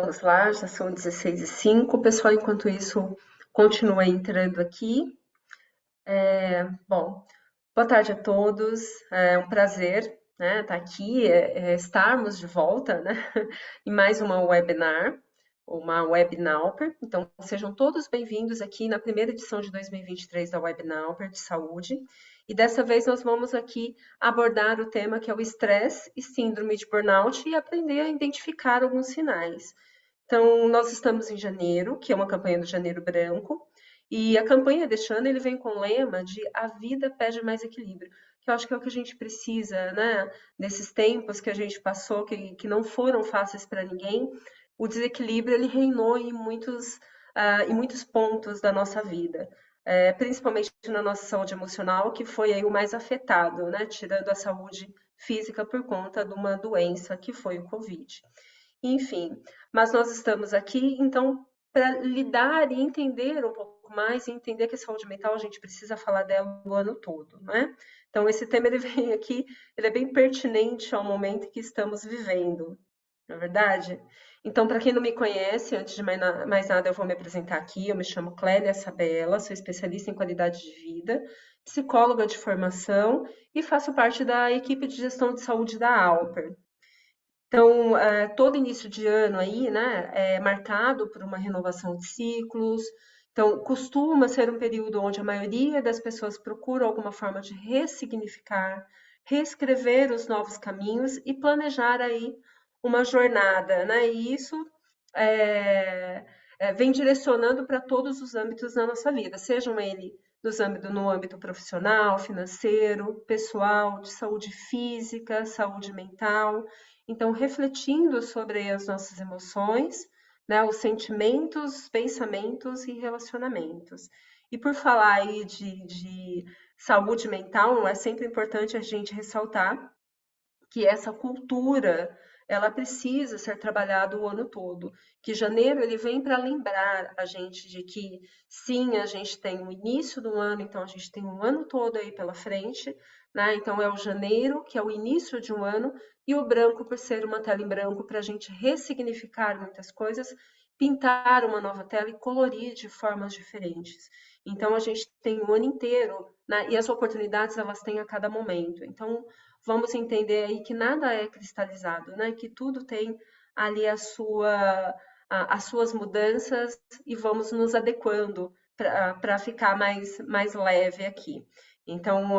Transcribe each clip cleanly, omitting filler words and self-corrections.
Vamos lá, já são 16h05. O pessoal, enquanto isso, continua entrando aqui. Bom, boa tarde a todos. É um prazer, né, estar aqui, estarmos de volta, né, em mais uma webinar, uma Webnauper. Então, sejam todos bem-vindos aqui na primeira edição de 2023 da Webnauper de Saúde. E dessa vez nós vamos aqui abordar o tema que é o estresse e síndrome de burnout e aprender a identificar alguns sinais. Então, nós estamos em janeiro, que é uma campanha do Janeiro Branco, e a campanha deste ano ele vem com o lema de a vida pede mais equilíbrio, que eu acho que é o que a gente precisa, né? Nesses tempos que a gente passou, que não foram fáceis para ninguém, o desequilíbrio ele reinou em muitos pontos da nossa vida, principalmente na nossa saúde emocional, que foi aí o mais afetado, né? Tirando a saúde física por conta de uma doença que foi o Covid. Enfim, mas nós estamos aqui, então, para lidar e entender um pouco mais, e entender que a saúde mental a gente precisa falar dela o ano todo, né? Então, esse tema ele vem aqui, ele é bem pertinente ao momento que estamos vivendo, não é verdade? Então, para quem não me conhece, antes de mais nada, eu vou me apresentar aqui. Eu me chamo Clélia Sabella, sou especialista em qualidade de vida, psicóloga de formação e faço parte da equipe de gestão de saúde da Alper. Então, todo início de ano aí, né, é marcado por uma renovação de ciclos. Então, costuma ser um período onde a maioria das pessoas procura alguma forma de ressignificar, reescrever os novos caminhos e planejar aí uma jornada, né? E isso é, vem direcionando para todos os âmbitos da nossa vida, sejam ele no âmbito profissional, financeiro, pessoal, de saúde física, saúde mental. Então, refletindo sobre as nossas emoções, né, os sentimentos, pensamentos e relacionamentos. E por falar aí de saúde mental, é sempre importante a gente ressaltar que essa cultura ela precisa ser trabalhada o ano todo. Que janeiro ele vem para lembrar a gente de que sim, a gente tem o início do ano, então a gente tem um ano todo aí pela frente, né? Então é o janeiro, que é o início de um ano, e o branco por ser uma tela em branco para a gente ressignificar muitas coisas, pintar uma nova tela e colorir de formas diferentes. Então a gente tem o ano inteiro, né? E as oportunidades elas têm a cada momento. Então vamos entender aí que nada é cristalizado, né? Que tudo tem ali as suas mudanças e vamos nos adequando para ficar mais leve aqui. Então,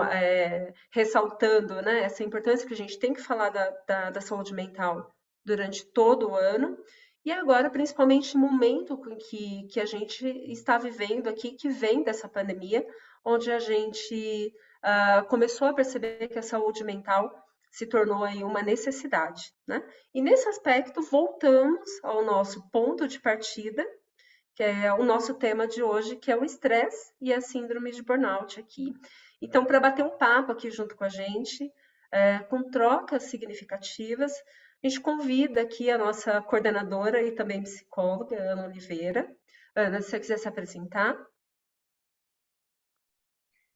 ressaltando, né, essa importância que a gente tem que falar da saúde mental durante todo o ano, e agora, principalmente no momento que a gente está vivendo aqui, que vem dessa pandemia, onde a gente começou a perceber que a saúde mental se tornou aí uma necessidade, né? E nesse aspecto, voltamos ao nosso ponto de partida, que é o nosso tema de hoje, que é o estresse e a síndrome de burnout aqui. Então, para bater um papo aqui junto com a gente, com trocas significativas, a gente convida aqui a nossa coordenadora e também psicóloga, Ana Oliveira. Ana, se você quiser se apresentar.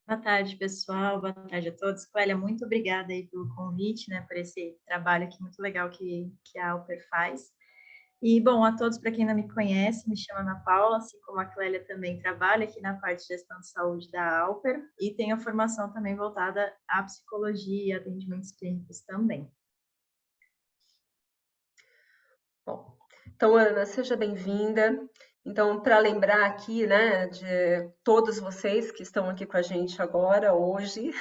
Boa tarde, pessoal. Boa tarde a todos. Clélia, muito obrigada aí pelo convite, né, por esse trabalho aqui muito legal que a Alper faz. E, bom, a todos, para quem não me conhece, me chamo Ana Paula, assim como a Clélia também trabalha aqui na parte de gestão de saúde da Alper e tenho a formação também voltada à psicologia e atendimentos clínicos também. Bom, então, Ana, seja bem-vinda. Então, para lembrar aqui, né, de todos vocês que estão aqui com a gente agora, hoje,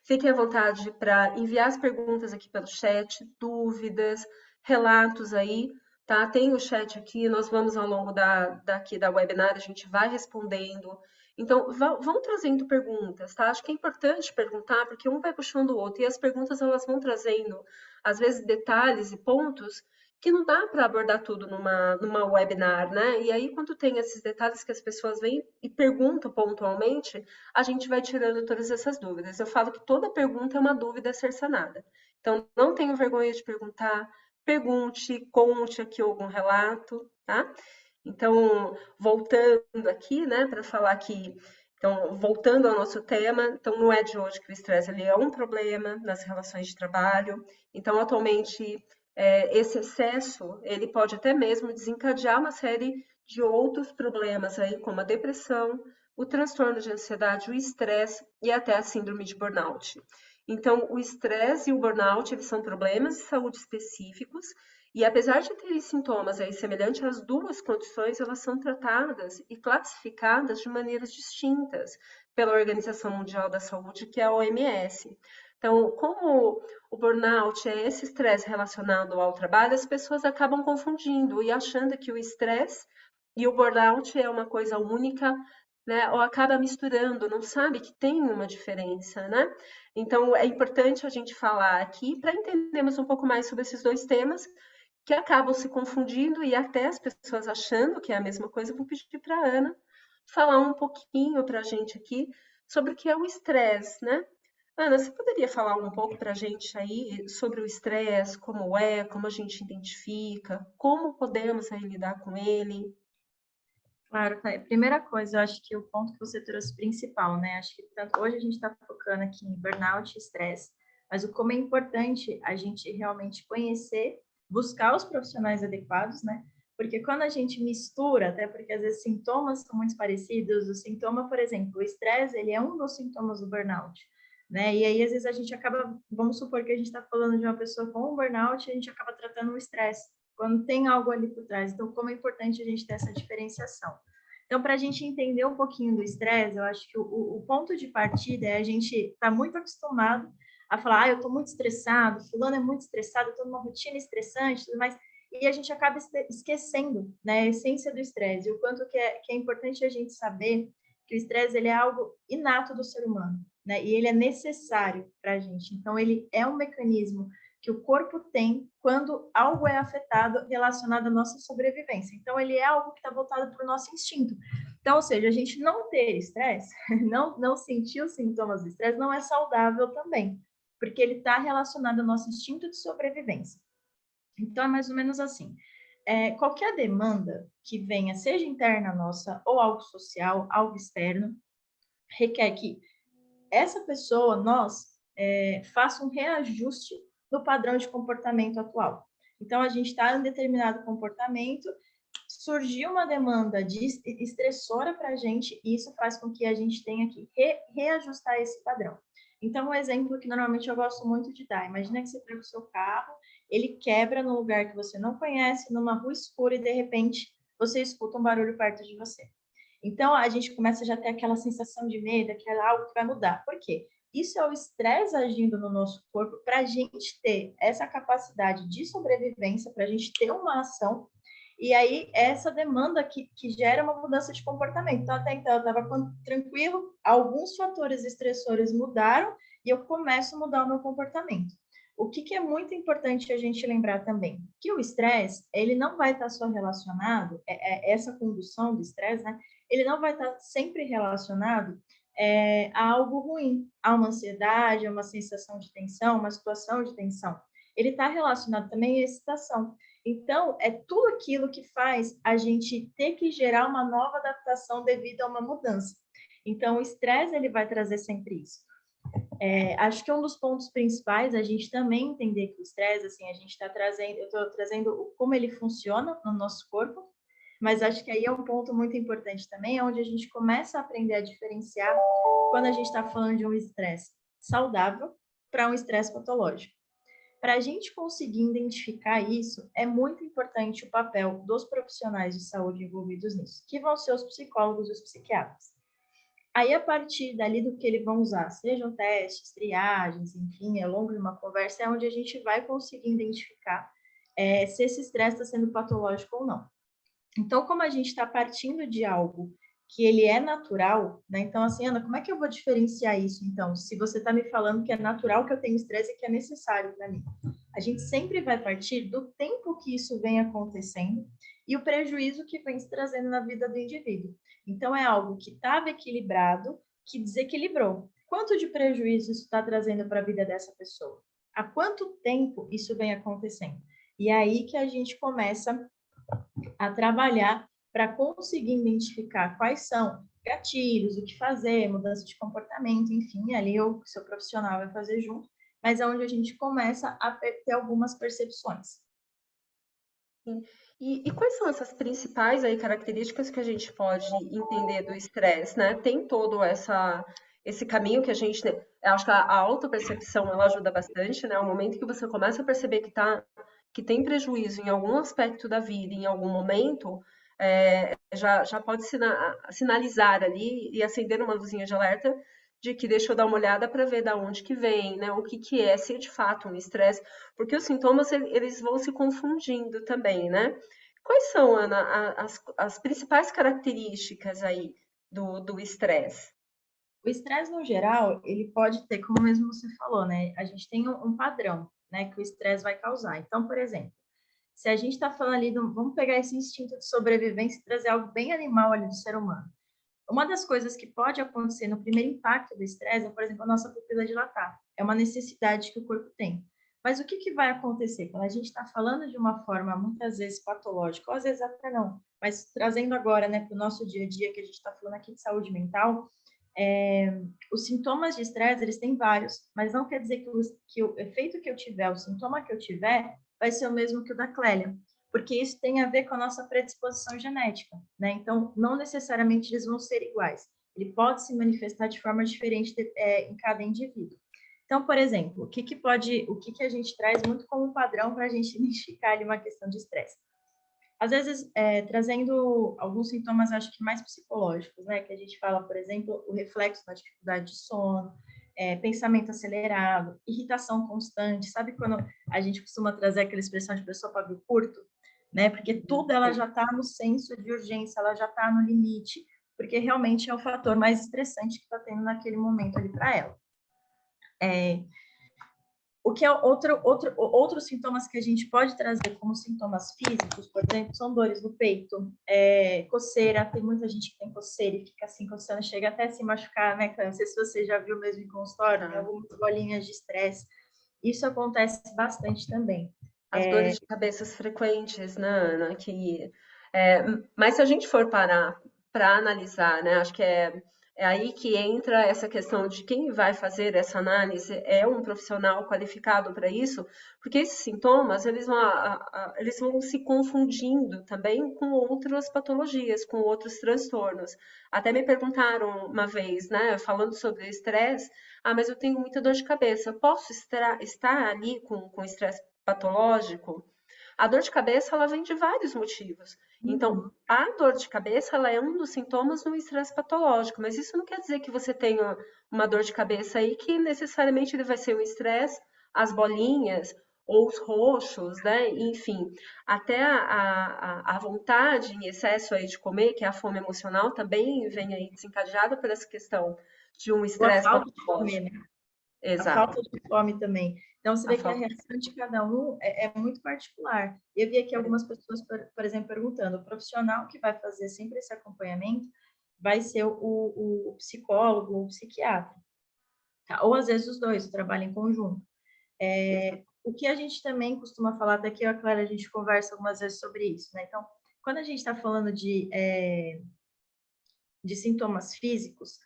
fiquem à vontade para enviar as perguntas aqui pelo chat, dúvidas, relatos aí, tá? Tem o chat aqui, nós vamos ao longo daqui da webinar, a gente vai respondendo. Então, vão trazendo perguntas, tá? Acho que é importante perguntar, porque um vai puxando o outro, e as perguntas elas vão trazendo, às vezes, detalhes e pontos que não dá para abordar tudo numa webinar, né? E aí, quando tem esses detalhes que as pessoas vêm e perguntam pontualmente, a gente vai tirando todas essas dúvidas. Eu falo que toda pergunta é uma dúvida a ser sanada. Então, não tenha vergonha de perguntar, pergunte, conte aqui algum relato, tá? Então, voltando aqui, né, para falar que então, voltando ao nosso tema, então não é de hoje que o estresse ele é um problema nas relações de trabalho. Então, atualmente esse excesso, ele pode até mesmo desencadear uma série de outros problemas aí, como a depressão, o transtorno de ansiedade, o estresse e até a síndrome de burnout. Então, o estresse e o burnout, eles são problemas de saúde específicos, e apesar de terem sintomas aí semelhantes às duas condições, elas são tratadas e classificadas de maneiras distintas pela Organização Mundial da Saúde, que é a OMS. Então, como o burnout é esse estresse relacionado ao trabalho, as pessoas acabam confundindo e achando que o estresse e o burnout é uma coisa única, né? Ou acaba misturando, não sabe que tem uma diferença, né? Então, é importante a gente falar aqui para entendermos um pouco mais sobre esses dois temas que acabam se confundindo e até as pessoas achando que é a mesma coisa. Vou pedir para a Ana falar um pouquinho para a gente aqui sobre o que é o estresse, né? Ana, você poderia falar um pouco para a gente aí sobre o estresse, como é, como a gente identifica, como podemos aí lidar com ele? Claro, tá. Primeira coisa, eu acho que o ponto que você trouxe principal, né? Acho que tanto hoje a gente está focando aqui em burnout e estresse, mas o como é importante a gente realmente conhecer, buscar os profissionais adequados, né? Porque quando a gente mistura, até porque às vezes sintomas são muito parecidos, o sintoma, por exemplo, o estresse, ele é um dos sintomas do burnout, né? E aí às vezes a gente acaba, vamos supor que a gente está falando de uma pessoa com um burnout, a gente acaba tratando o estresse quando tem algo ali por trás. Então, como é importante a gente ter essa diferenciação. Então, para a gente entender um pouquinho do estresse, eu acho que o ponto de partida é a gente estar muito acostumado a falar, eu estou muito estressado, fulano é muito estressado, eu estou numa rotina estressante, tudo mais, e a gente acaba esquecendo, né, a essência do estresse, e o quanto que é importante a gente saber que o estresse ele é algo inato do ser humano, né, e ele é necessário para a gente. Então, ele é um mecanismo que o corpo tem quando algo é afetado relacionado à nossa sobrevivência. Então, ele é algo que está voltado para o nosso instinto. Então, ou seja, a gente não ter estresse, não sentir os sintomas do estresse, não é saudável também, porque ele está relacionado ao nosso instinto de sobrevivência. Então, é mais ou menos assim. Qualquer demanda que venha, seja interna nossa ou algo social, algo externo, requer que essa pessoa, nós, faça um reajuste do padrão de comportamento atual. Então, a gente está em um determinado comportamento, surgiu uma demanda estressora para a gente, e isso faz com que a gente tenha que reajustar esse padrão. Então, um exemplo que normalmente eu gosto muito de dar, imagina que você pega o seu carro, ele quebra num lugar que você não conhece, numa rua escura, e de repente você escuta um barulho perto de você. Então, a gente começa já a ter aquela sensação de medo, que é algo que vai mudar. Por quê? Isso é o estresse agindo no nosso corpo para a gente ter essa capacidade de sobrevivência, para a gente ter uma ação, e aí essa demanda que gera uma mudança de comportamento. Então, até então, eu estava tranquilo, alguns fatores estressores mudaram e eu começo a mudar o meu comportamento. O que é muito importante a gente lembrar também? Que o estresse, ele não vai estar só relacionado, essa condução do estresse, né? Ele não vai estar sempre relacionado a algo ruim, a uma ansiedade, a uma sensação de tensão, uma situação de tensão. Ele está relacionado também à excitação. Então, é tudo aquilo que faz a gente ter que gerar uma nova adaptação devido a uma mudança. Então, o estresse, ele vai trazer sempre isso. Acho que um dos pontos principais é a gente também entender que o estresse, assim, a gente está trazendo, eu estou trazendo como ele funciona no nosso corpo, mas acho que aí é um ponto muito importante também, é onde a gente começa a aprender a diferenciar quando a gente está falando de um estresse saudável para um estresse patológico. Para a gente conseguir identificar isso, é muito importante o papel dos profissionais de saúde envolvidos nisso, que vão ser os psicólogos e os psiquiatras. Aí, a partir dali do que eles vão usar, sejam testes, triagens, enfim, ao longo de uma conversa, é onde a gente vai conseguir identificar se esse estresse está sendo patológico ou não. Então, como a gente está partindo de algo que ele é natural, né? Então, assim, Ana, como é que eu vou diferenciar isso, então? Se você está me falando que é natural que eu tenho estresse e que é necessário para mim. A gente sempre vai partir do tempo que isso vem acontecendo e o prejuízo que vem se trazendo na vida do indivíduo. Então, é algo que estava equilibrado, que desequilibrou. Quanto de prejuízo isso está trazendo para a vida dessa pessoa? Há quanto tempo isso vem acontecendo? E é aí que a gente começa a trabalhar para conseguir identificar quais são gatilhos, o que fazer, mudança de comportamento, enfim, ali o seu profissional vai fazer junto, mas é onde a gente começa a ter algumas percepções. Sim. E quais são essas principais aí características que a gente pode entender do estresse, né? Tem todo esse caminho que a gente, eu acho que a autopercepção ela ajuda bastante, né? O momento que você começa a perceber que tem prejuízo em algum aspecto da vida, em algum momento, já pode sinalizar ali e acender uma luzinha de alerta de que deixa eu dar uma olhada para ver da onde que vem, né? O que que é, se é de fato um estresse, porque os sintomas eles vão se confundindo também, né? Quais são, Ana, as principais características aí do estresse? O estresse, no geral, ele pode ter, como mesmo você falou, né? A gente tem um padrão, né, que o estresse vai causar. Então, por exemplo, se a gente está falando ali, vamos pegar esse instinto de sobrevivência e trazer algo bem animal ali do ser humano. Uma das coisas que pode acontecer no primeiro impacto do estresse é, por exemplo, a nossa pupila dilatar. É uma necessidade que o corpo tem. Mas o que, que vai acontecer? Quando a gente está falando de uma forma muitas vezes patológica, ou às vezes até não, mas trazendo agora, né, para o nosso dia a dia, que a gente está falando aqui de saúde mental, os sintomas de estresse, eles têm vários, mas não quer dizer que o efeito que eu tiver, o sintoma que eu tiver, vai ser o mesmo que o da Clélia, porque isso tem a ver com a nossa predisposição genética, né? Então, não necessariamente eles vão ser iguais. Ele pode se manifestar de forma diferente em cada indivíduo. Então, por exemplo, o que que a gente traz muito como padrão para a gente identificar ali uma questão de estresse? Às vezes, trazendo alguns sintomas, acho que mais psicológicos, né? Que a gente fala, por exemplo, o reflexo da dificuldade de sono, pensamento acelerado, irritação constante. Sabe quando a gente costuma trazer aquela expressão de pessoa pavio curto? Né? Porque tudo ela já está no senso de urgência, ela já está no limite, porque realmente é o fator mais estressante que está tendo naquele momento ali para ela. O que é outros sintomas que a gente pode trazer como sintomas físicos, por exemplo, são dores no peito, coceira. Tem muita gente que tem coceira e fica assim coçando, chega até a se machucar, né? Não sei se você já viu mesmo em consultório, tem algumas bolinhas de estresse. Isso acontece bastante também. As dores de cabeças frequentes, né, Ana? É, mas se a gente for parar para analisar, né, acho que é aí que entra essa questão de quem vai fazer essa análise é um profissional qualificado para isso, porque esses sintomas eles vão se confundindo também com outras patologias, com outros transtornos. Até me perguntaram uma vez, né, falando sobre estresse, mas eu tenho muita dor de cabeça, posso estar ali com estresse patológico? A dor de cabeça ela vem de vários motivos. Então, a dor de cabeça ela é um dos sintomas do estresse patológico, mas isso não quer dizer que você tenha uma dor de cabeça aí que necessariamente ele vai ser o estresse, as bolinhas ou os roxos, né? Enfim, até a vontade em excesso aí de comer, que é a fome emocional, também vem aí desencadeada por essa questão de um Ou a estresse falta de comer, patológico. né? A Exato. falta de fome também. Então, você A vê que a falta. reação de cada um é muito particular. Eu vi aqui algumas pessoas, por exemplo, perguntando: o profissional que vai fazer sempre esse acompanhamento vai ser o psicólogo ou o psiquiatra, tá? Ou às vezes os dois trabalham em conjunto. O que a gente também costuma falar, daqui a Clara, a gente conversa algumas vezes sobre isso, né? Então, quando a gente está falando de sintomas físicos,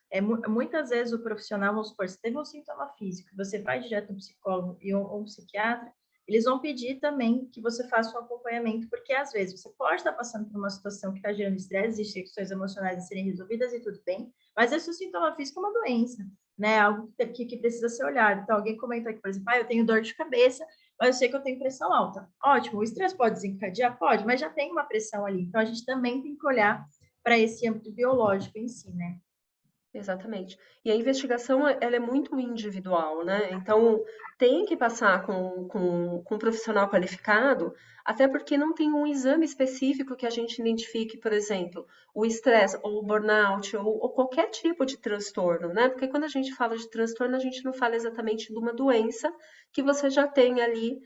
muitas vezes o profissional, vamos supor, se teve um sintoma físico, você vai direto no psicólogo ou um psiquiatra, eles vão pedir também que você faça um acompanhamento, porque às vezes você pode estar passando por uma situação que está gerando estresse, existem questões emocionais a serem resolvidas e tudo bem, mas esse sintoma físico é uma doença, né? Algo que precisa ser olhado. Então, alguém comentou aqui, por exemplo, eu tenho dor de cabeça, mas eu sei que eu tenho pressão alta. Ótimo, o estresse pode desencadear? Pode, mas já tem uma pressão ali. Então, a gente também tem que olhar para esse âmbito biológico em si, né? Exatamente. E a investigação, ela é muito individual, né? Então, tem que passar com um profissional qualificado, até porque não tem um exame específico que a gente identifique, por exemplo, o estresse ou o burnout ou qualquer tipo de transtorno, né? Porque quando a gente fala de transtorno, a gente não fala exatamente de uma doença que você já tem ali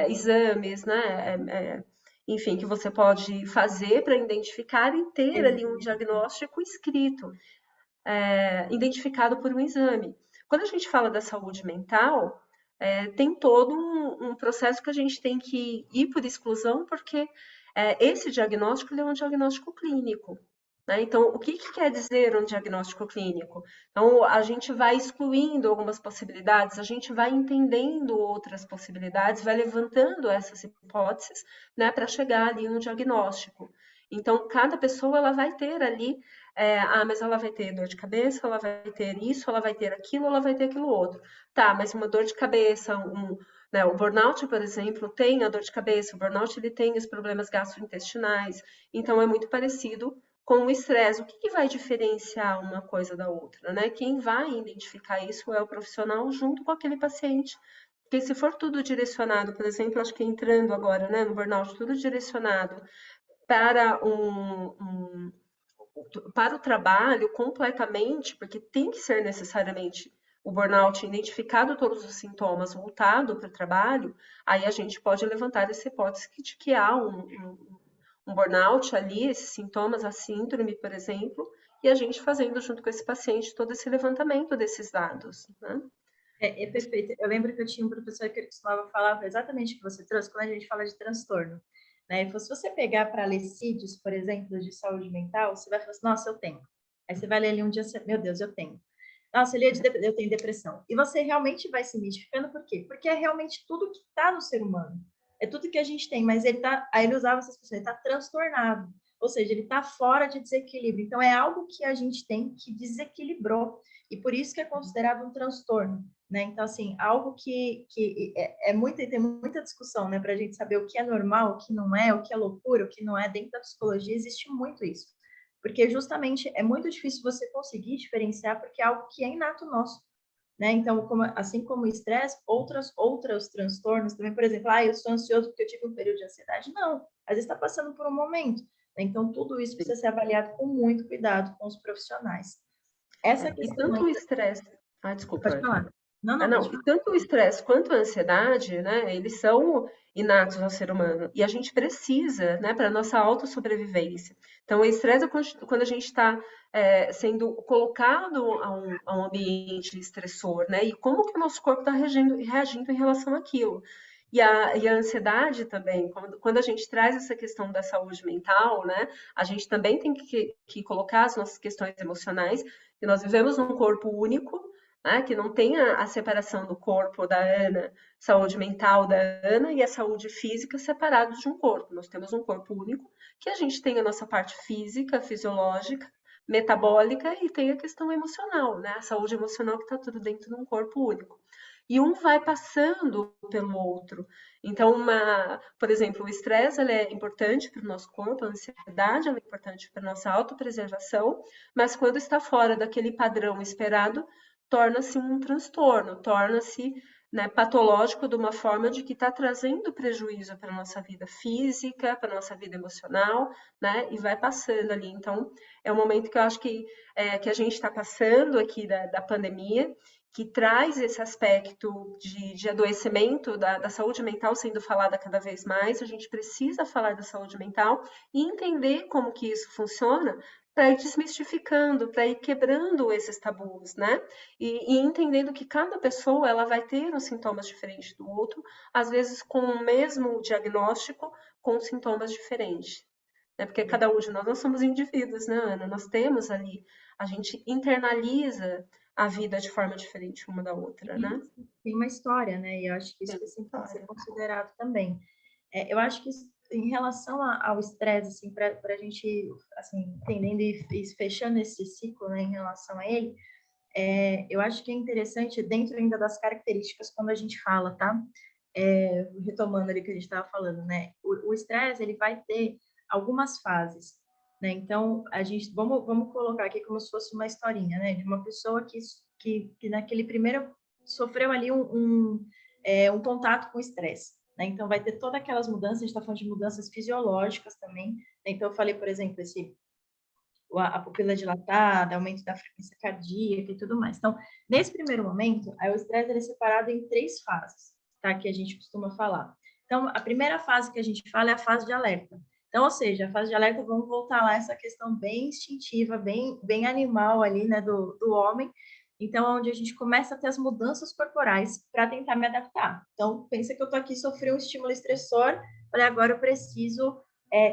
exames, né? Enfim, que você pode fazer para identificar e ter ali um diagnóstico escrito identificado por um exame. Quando a gente fala da saúde mental, tem todo um processo que a gente tem que ir por exclusão, porque esse diagnóstico ele é um diagnóstico clínico. né? Então, o que que quer dizer um diagnóstico clínico? Então, a gente vai excluindo algumas possibilidades, a gente vai entendendo outras possibilidades, vai levantando essas hipóteses, né, para chegar ali no diagnóstico. Então, cada pessoa ela vai ter ali, mas ela vai ter dor de cabeça, ela vai ter isso, ela vai ter aquilo, ela vai ter aquilo outro. Tá, mas uma dor de cabeça, né, o burnout, por exemplo, tem a dor de cabeça, o burnout ele tem os problemas gastrointestinais, então é muito parecido com o estresse. O que que vai diferenciar uma coisa da outra, né? Quem vai identificar isso é o profissional junto com aquele paciente. Porque se for tudo direcionado, por exemplo, acho que entrando agora, né, no burnout, tudo direcionado para para o trabalho completamente, porque tem que ser necessariamente o burnout identificado todos os sintomas voltado para o trabalho, aí a gente pode levantar essa hipótese de que há um burnout ali, esses sintomas, a síndrome, por exemplo, e a gente fazendo junto com esse paciente todo esse levantamento desses dados, né? É perfeito. Eu lembro que eu tinha um professor que ele costumava falar exatamente o que você trouxe quando a gente fala de transtorno. Né? Ele falou, se você pegar para ler CIDs, por exemplo, de saúde mental, você vai falar assim, nossa, eu tenho. Aí você vai ler ali um dia, meu Deus, eu tenho. Nossa, eu tenho depressão. E você realmente vai se identificando, por quê? Porque é realmente tudo que está no ser humano. É tudo que a gente tem, mas ele tá, aí ele usava essas expressão, ele está transtornado. Ou seja, ele está fora de desequilíbrio. Então, é algo que a gente tem que desequilibrou. E por isso que é considerado um transtorno. Né? Então, assim, algo que tem muita discussão, né, para a gente saber o que é normal, o que não é, o que é loucura, o que não é. Dentro da psicologia existe muito isso. Porque justamente é muito difícil você conseguir diferenciar, porque é algo que é inato nosso. Né? Então, assim como o estresse, outros transtornos também, por exemplo, eu estou ansioso porque eu tive um período de ansiedade. Não, às vezes está passando por um momento. Né? Então, tudo isso precisa ser avaliado com muito cuidado com os profissionais. Essa E questão tanto aí, o estresse. Ah, pode desculpa. falar. Não, pode Não, e falar. tanto o estresse quanto a ansiedade, né, eles são inatos ao ser humano e a gente precisa, né, para nossa autossobrevivência. Então, o estresse é quando a gente está sendo colocado a um ambiente estressor, né, e como que o nosso corpo está reagindo em relação àquilo. E a ansiedade também, quando a gente traz essa questão da saúde mental, né, a gente também tem que colocar as nossas questões emocionais, que nós vivemos num corpo único, né, que não tenha a separação do corpo da Ana, saúde mental da Ana e a saúde física separados de um corpo. Nós temos um corpo único, que a gente tem a nossa parte física, fisiológica, metabólica e tem a questão emocional, né? A saúde emocional que está tudo dentro de um corpo único. E um vai passando pelo outro. Então, por exemplo, o estresse é importante para o nosso corpo, a ansiedade é importante para a nossa autopreservação, mas quando está fora daquele padrão esperado, torna-se um transtorno, torna-se, né, patológico de uma forma de que está trazendo prejuízo para a nossa vida física, para a nossa vida emocional, né, e vai passando ali. Então, é um momento que eu acho que a gente está passando aqui da pandemia, que traz esse aspecto de adoecimento da saúde mental sendo falada cada vez mais. A gente precisa falar da saúde mental e entender como que isso funciona para ir desmistificando, para ir quebrando esses tabus, né? E entendendo que cada pessoa ela vai ter uns sintomas diferentes do outro, às vezes com o mesmo diagnóstico, com sintomas diferentes. Né? Porque cada um de nós somos indivíduos, né, Ana? Nós temos ali, a gente internaliza a vida de forma diferente uma da outra, né? Tem uma história, né? E eu acho que isso Tem sempre tem que ser história. considerado também. Eu acho que em relação ao estresse, assim, para a gente, assim, entendendo e fechando esse ciclo, né, em relação a ele, eu acho que é interessante, dentro ainda das características, quando a gente fala, tá? Retomando ali que a gente estava falando, né? O estresse, ele vai ter algumas fases, né? Então, vamos colocar aqui como se fosse uma historinha, né? De uma pessoa que naquele primeiro sofreu ali um contato com estresse, né? Então, vai ter todas aquelas mudanças, a gente está falando de mudanças fisiológicas também, né? Então, eu falei, por exemplo, a pupila dilatada, aumento da frequência cardíaca e tudo mais. Então, nesse primeiro momento, o estresse é separado em 3 fases, tá? Que a gente costuma falar. Então, a primeira fase que a gente fala é a fase de alerta. Então, ou seja, a fase de alerta, vamos voltar lá, essa questão bem instintiva, bem animal ali, né, do homem. Então, onde a gente começa a ter as mudanças corporais para tentar me adaptar. Então, pensa que eu tô aqui, sofri um estímulo estressor, falei, agora eu preciso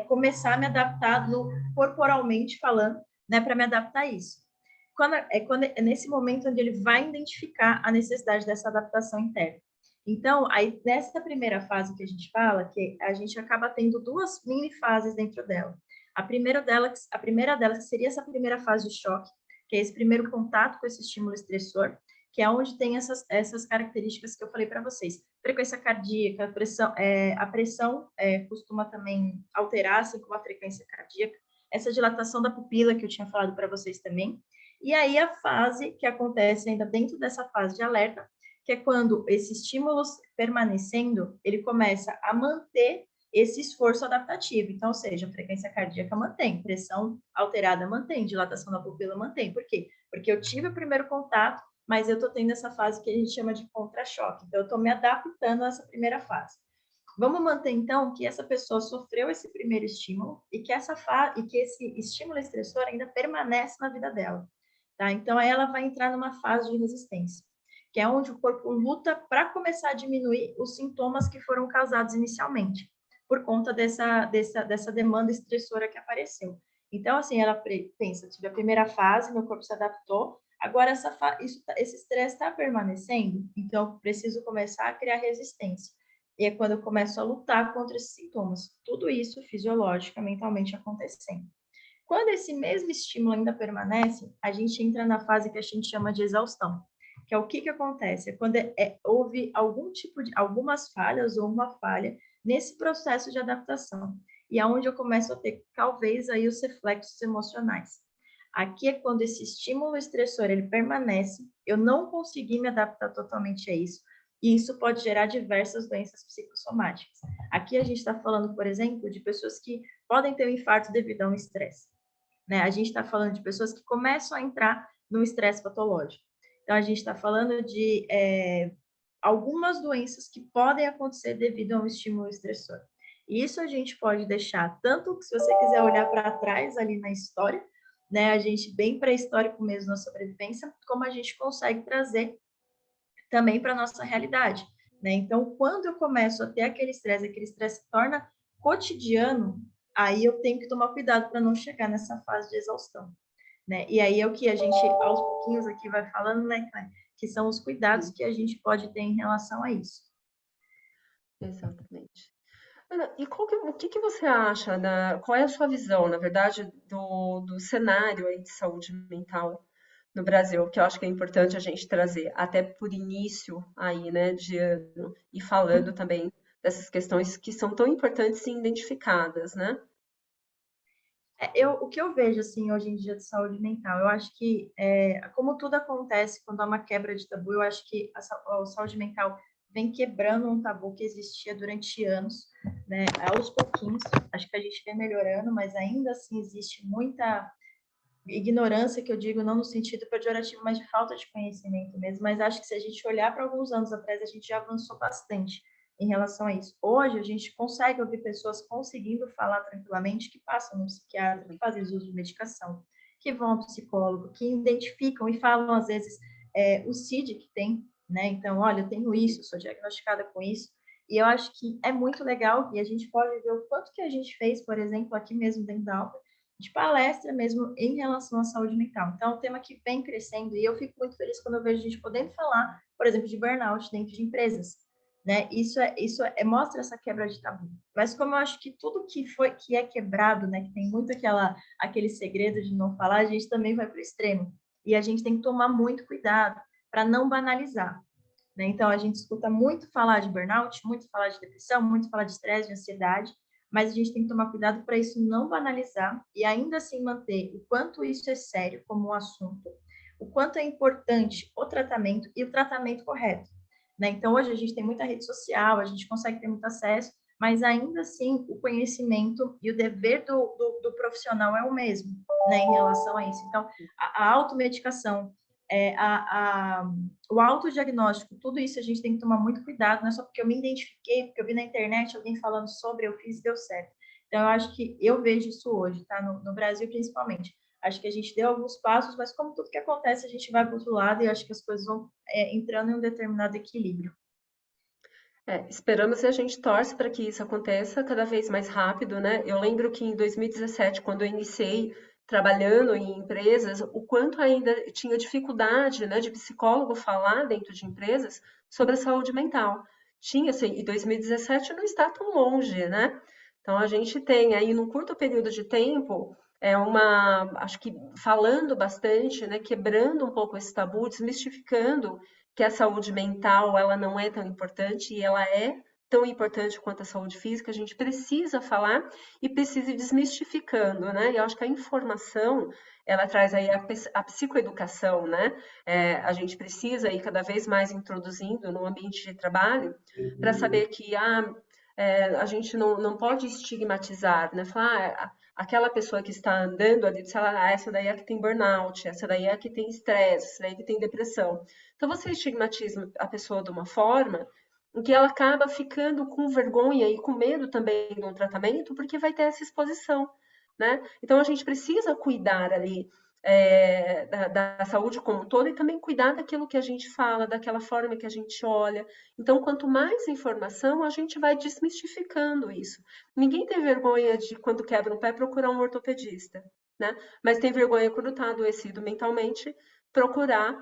começar a me adaptar corporalmente falando, né, para me adaptar a isso. É nesse momento onde ele vai identificar a necessidade dessa adaptação interna. Então, aí nessa primeira fase que a gente fala, que a gente acaba tendo duas mini fases dentro dela. A primeira delas seria essa primeira fase de choque, que é esse primeiro contato com esse estímulo estressor, que é onde tem essas características que eu falei para vocês. Frequência cardíaca, a pressão costuma também alterar, assim como a frequência cardíaca. Essa dilatação da pupila que eu tinha falado para vocês também. E aí a fase que acontece ainda dentro dessa fase de alerta, que é quando esse estímulo permanecendo, ele começa a manter esse esforço adaptativo. Então, ou seja, a frequência cardíaca mantém, pressão alterada mantém, dilatação da pupila mantém. Por quê? Porque eu tive o primeiro contato, mas eu estou tendo essa fase que a gente chama de contra-choque. Então, eu estou me adaptando a essa primeira fase. Vamos manter, então, que essa pessoa sofreu esse primeiro estímulo e que esse estímulo estressor ainda permanece na vida dela. Tá? Então, aí ela vai entrar numa fase de resistência, que é onde o corpo luta para começar a diminuir os sintomas que foram causados inicialmente, por conta dessa demanda estressora que apareceu. Então, assim, ela pensa, tive a primeira fase, meu corpo se adaptou, agora esse estresse está permanecendo, então eu preciso começar a criar resistência. E é quando eu começo a lutar contra esses sintomas. Tudo isso fisiológica, mentalmente acontecendo. Quando esse mesmo estímulo ainda permanece, a gente entra na fase que a gente chama de exaustão, que é o que acontece? É quando houve algumas falhas ou uma falha nesse processo de adaptação. E é onde eu começo a ter, talvez, aí os reflexos emocionais. Aqui é quando esse estímulo estressor ele permanece, eu não consegui me adaptar totalmente a isso, e isso pode gerar diversas doenças psicossomáticas. Aqui a gente está falando, por exemplo, de pessoas que podem ter um infarto devido a um estresse. Né? A gente está falando de pessoas que começam a entrar no estresse patológico. Então, a gente está falando de algumas doenças que podem acontecer devido a um estímulo estressor. E isso a gente pode deixar, tanto que se você quiser olhar para trás ali na história, né, a gente bem pré-histórico mesmo na sobrevivência, como a gente consegue trazer também para a nossa realidade. Né? Então, quando eu começo a ter aquele estresse se torna cotidiano, aí eu tenho que tomar cuidado para não chegar nessa fase de exaustão. Né? E aí é o que a gente, aos pouquinhos aqui, vai falando, né, que são os cuidados que a gente pode ter em relação a isso. Exatamente. Ana, e o que que você acha qual é a sua visão, na verdade, do cenário aí de saúde mental no Brasil, que eu acho que é importante a gente trazer, até por início aí, né, de ano, e falando também dessas questões que são tão importantes e identificadas, né? O que eu vejo, assim, hoje em dia de saúde mental, eu acho que, como tudo acontece quando há uma quebra de tabu, eu acho que a saúde mental vem quebrando um tabu que existia durante anos, né, aos pouquinhos, acho que a gente vem melhorando, mas ainda assim existe muita ignorância, que eu digo não no sentido pejorativo, mas de falta de conhecimento mesmo, mas acho que se a gente olhar para alguns anos atrás, a gente já avançou bastante em relação a isso. Hoje, a gente consegue ouvir pessoas conseguindo falar tranquilamente que passam no psiquiatra, que fazem uso de medicação, que vão ao psicólogo, que identificam e falam, às vezes, o CID que tem, né? Então, olha, eu tenho isso, eu sou diagnosticada com isso, e eu acho que é muito legal, e a gente pode ver o quanto que a gente fez, por exemplo, aqui mesmo dentro da Alpa, de palestra mesmo em relação à saúde mental. Então, é um tema que vem crescendo e eu fico muito feliz quando eu vejo a gente podendo falar, por exemplo, de burnout dentro de empresas. Né? Mostra essa quebra de tabu. Mas como eu acho que tudo que é quebrado, né, que tem muito aquele segredo de não falar, a gente também vai para o extremo. E a gente tem que tomar muito cuidado para não banalizar. Né? Então, a gente escuta muito falar de burnout, muito falar de depressão, muito falar de estresse, de ansiedade, mas a gente tem que tomar cuidado para isso não banalizar e ainda assim manter o quanto isso é sério como um assunto, o quanto é importante o tratamento e o tratamento correto. Né? Então, hoje a gente tem muita rede social, a gente consegue ter muito acesso, mas ainda assim o conhecimento e o dever do profissional é o mesmo, né, em relação a isso. Então, a automedicação, o autodiagnóstico, tudo isso a gente tem que tomar muito cuidado, não é só porque eu me identifiquei, porque eu vi na internet alguém falando sobre, eu fiz e deu certo. Então, eu acho que eu vejo isso hoje, tá? No Brasil, principalmente. Acho que a gente deu alguns passos, mas como tudo que acontece, a gente vai para o outro lado e acho que as coisas vão entrando em um determinado equilíbrio. Esperamos e a gente torce para que isso aconteça cada vez mais rápido, né? Eu lembro que em 2017, quando eu iniciei trabalhando em empresas, o quanto ainda tinha dificuldade, né, de psicólogo falar dentro de empresas sobre a saúde mental. Tinha, assim, e 2017 não está tão longe, né? Então a gente tem aí num curto período de tempo acho que falando bastante, né, quebrando um pouco esse tabu, desmistificando que a saúde mental ela não é tão importante e ela é tão importante quanto a saúde física, a gente precisa falar e precisa ir desmistificando, né? E eu acho que a informação, ela traz aí a psicoeducação, né? A gente precisa ir cada vez mais introduzindo no ambiente de trabalho para saber que a gente não pode estigmatizar, né? Falar, aquela pessoa que está andando ali, sei lá, essa daí é a que tem burnout, essa daí é a que tem estresse, essa daí é que tem depressão. Então você estigmatiza a pessoa de uma forma em que ela acaba ficando com vergonha e com medo também do tratamento, porque vai ter essa exposição, né? Então a gente precisa cuidar ali da saúde como um todo e também cuidar daquilo que a gente fala, daquela forma que a gente olha. Então, quanto mais informação, a gente vai desmistificando isso. Ninguém tem vergonha de, quando quebra um pé, procurar um ortopedista, né? Mas tem vergonha quando está adoecido mentalmente, procurar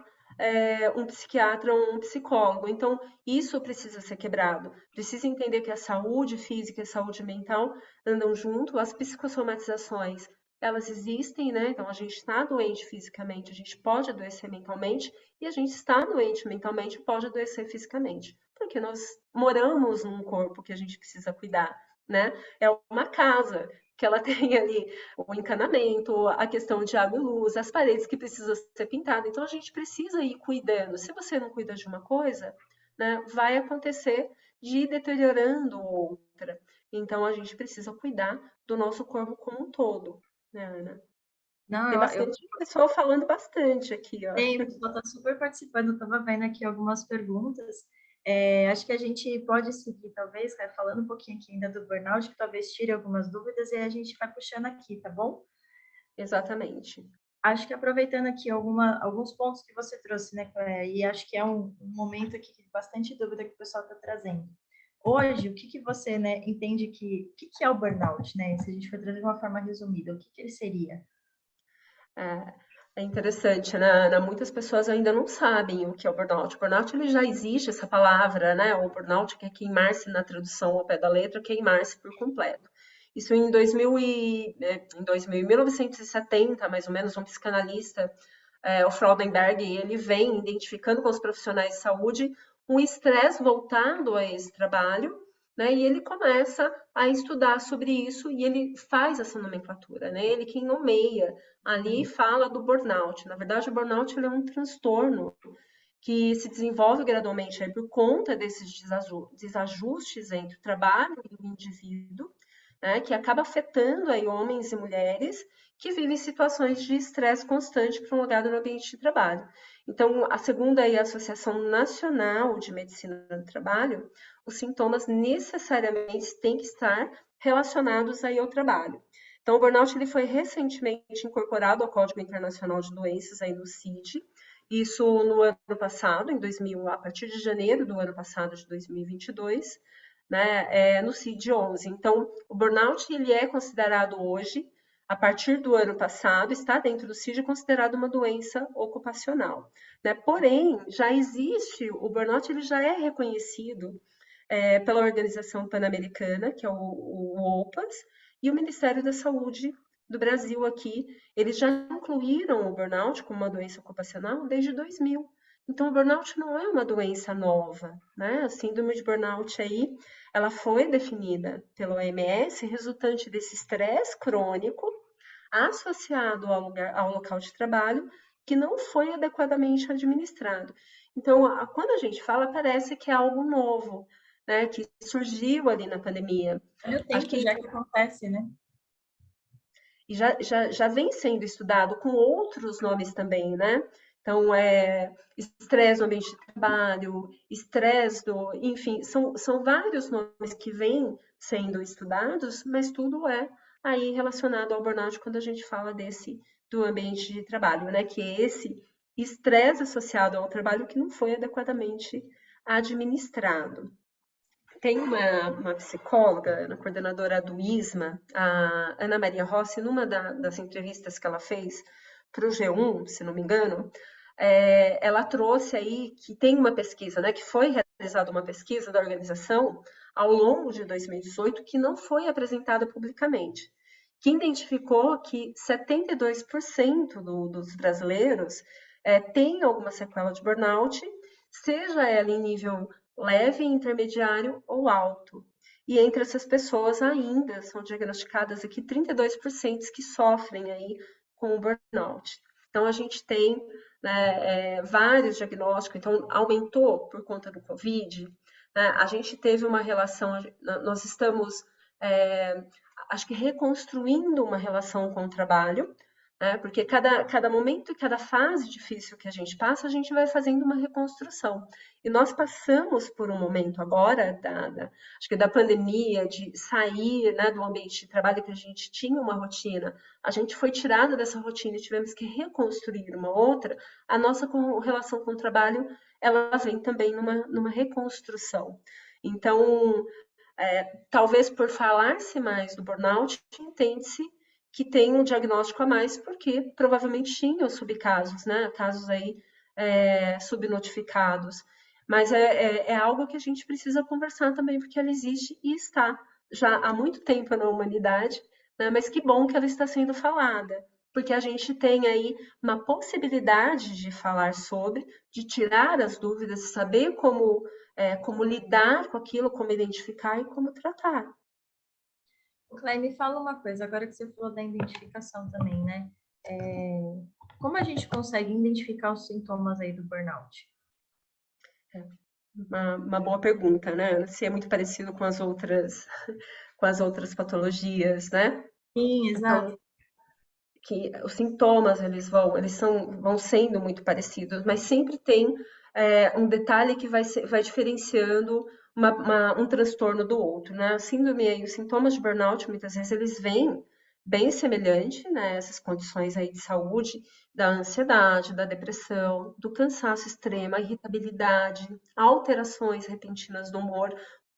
um psiquiatra ou um psicólogo. Então, isso precisa ser quebrado. Precisa entender que a saúde física e a saúde mental andam junto, as psicossomatizações elas existem, né? Então a gente está doente fisicamente, a gente pode adoecer mentalmente, e a gente está doente mentalmente, pode adoecer fisicamente, porque nós moramos num corpo que a gente precisa cuidar, né? É uma casa que ela tem ali o encanamento, a questão de água e luz, as paredes que precisam ser pintadas. Então a gente precisa ir cuidando. Se você não cuida de uma coisa, né, vai acontecer de ir deteriorando outra. Então a gente precisa cuidar do nosso corpo como um todo, né, Ana? Não, Tem eu bastante pessoa falando bastante aqui, ó. tenho, o pessoal está super participando, eu estava vendo aqui algumas perguntas. Acho que a gente pode seguir, talvez, né, falando um pouquinho aqui ainda do burnout, que talvez tire algumas dúvidas e a gente vai puxando aqui, tá bom? Exatamente. Acho que aproveitando aqui alguns pontos que você trouxe, né, Cléia, e acho que é um momento aqui de bastante dúvida que o pessoal está trazendo. Hoje, o que que você, né, entende que é o burnout, né? Se a gente for trazer de uma forma resumida, o que ele seria? É, é interessante, né, Ana? Muitas pessoas ainda não sabem o que é o burnout. O burnout, ele já existe, essa palavra, né? O burnout, que é queimar-se na tradução ao pé da letra, queimar-se por completo. Isso em 1970, mais ou menos, um psicanalista, o Fraudenberg, ele vem identificando com os profissionais de saúde um estresse voltado a esse trabalho, né? E ele começa a estudar sobre isso e ele faz essa nomenclatura, né? Ele quem nomeia ali fala do burnout. Na verdade, o burnout ele é um transtorno que se desenvolve gradualmente aí por conta desses desajustes entre o trabalho e o indivíduo, né, que acaba afetando aí homens e mulheres que vivem situações de estresse constante prolongado no ambiente de trabalho. Então, a segunda aí, a Associação Nacional de Medicina do Trabalho, os sintomas necessariamente têm que estar relacionados aí ao trabalho. Então, o burnout ele foi recentemente incorporado ao Código Internacional de Doenças aí do CID, isso no ano passado, em 2000, a partir de janeiro do ano passado, de 2022, né, no CID-11. Então, o burnout ele é considerado hoje, a partir do ano passado, está dentro do CID considerado uma doença ocupacional, né? Porém, já existe, o burnout ele já é reconhecido pela Organização Pan-Americana, que é o OPAS, e o Ministério da Saúde do Brasil aqui, eles já incluíram o burnout como uma doença ocupacional desde 2000. Então, o burnout não é uma doença nova, né? A síndrome de burnout aí, ela foi definida pela OMS, resultante desse estresse crônico associado ao local de trabalho que não foi adequadamente administrado. Então, quando a gente fala, parece que é algo novo, né, que surgiu ali na pandemia. Olha o Acho tempo que já que acontece, né? já vem sendo estudado com outros nomes também, né? Então, estresse no ambiente de trabalho, estresse do, enfim, são vários nomes que vêm sendo estudados, mas tudo é aí relacionado ao burnout quando a gente fala desse do ambiente de trabalho, né? Que é esse estresse associado ao trabalho que não foi adequadamente administrado. Tem uma psicóloga, a coordenadora do ISMA, a Ana Maria Rossi, numa das entrevistas que ela fez para o G1, se não me engano, ela trouxe aí que tem uma pesquisa, né, que foi realizada uma pesquisa da organização ao longo de 2018 que não foi apresentada publicamente, que identificou que 72% dos brasileiros têm alguma sequela de burnout, seja ela em nível leve, intermediário ou alto. E entre essas pessoas ainda são diagnosticadas aqui 32% que sofrem aí com o burnout. Então a gente tem, né, vários diagnósticos, então aumentou por conta do Covid, né, a gente teve uma relação, nós estamos, acho que reconstruindo uma relação com o trabalho, né, porque cada momento e cada fase difícil que a gente passa, a gente vai fazendo uma reconstrução. E nós passamos por um momento agora, acho que da pandemia, de sair, né, do ambiente de trabalho que a gente tinha uma rotina, a gente foi tirada dessa rotina e tivemos que reconstruir uma outra, a nossa relação com o trabalho, ela vem também numa reconstrução. Então, talvez por falar-se mais do burnout, entende-se que tem um diagnóstico a mais, porque provavelmente tinham subcasos, né? Casos aí subnotificados. Mas é algo que a gente precisa conversar também, porque ela existe e está já há muito tempo na humanidade, né? Mas que bom que ela está sendo falada, porque a gente tem aí uma possibilidade de falar sobre, de tirar as dúvidas, saber como lidar com aquilo, como identificar e como tratar. Clay, me fala uma coisa, agora que você falou da identificação também, né? Como a gente consegue identificar os sintomas aí do burnout? Uma boa pergunta, né? Se é muito parecido com as outras patologias, né? Sim, exato. Então, que os sintomas vão sendo muito parecidos, mas sempre tem um detalhe que vai diferenciando um transtorno do outro, né? A síndrome e os sintomas de burnout, muitas vezes, eles vêm bem semelhante, né? Essas condições aí de saúde, da ansiedade, da depressão, do cansaço extremo, a irritabilidade, alterações repentinas do humor,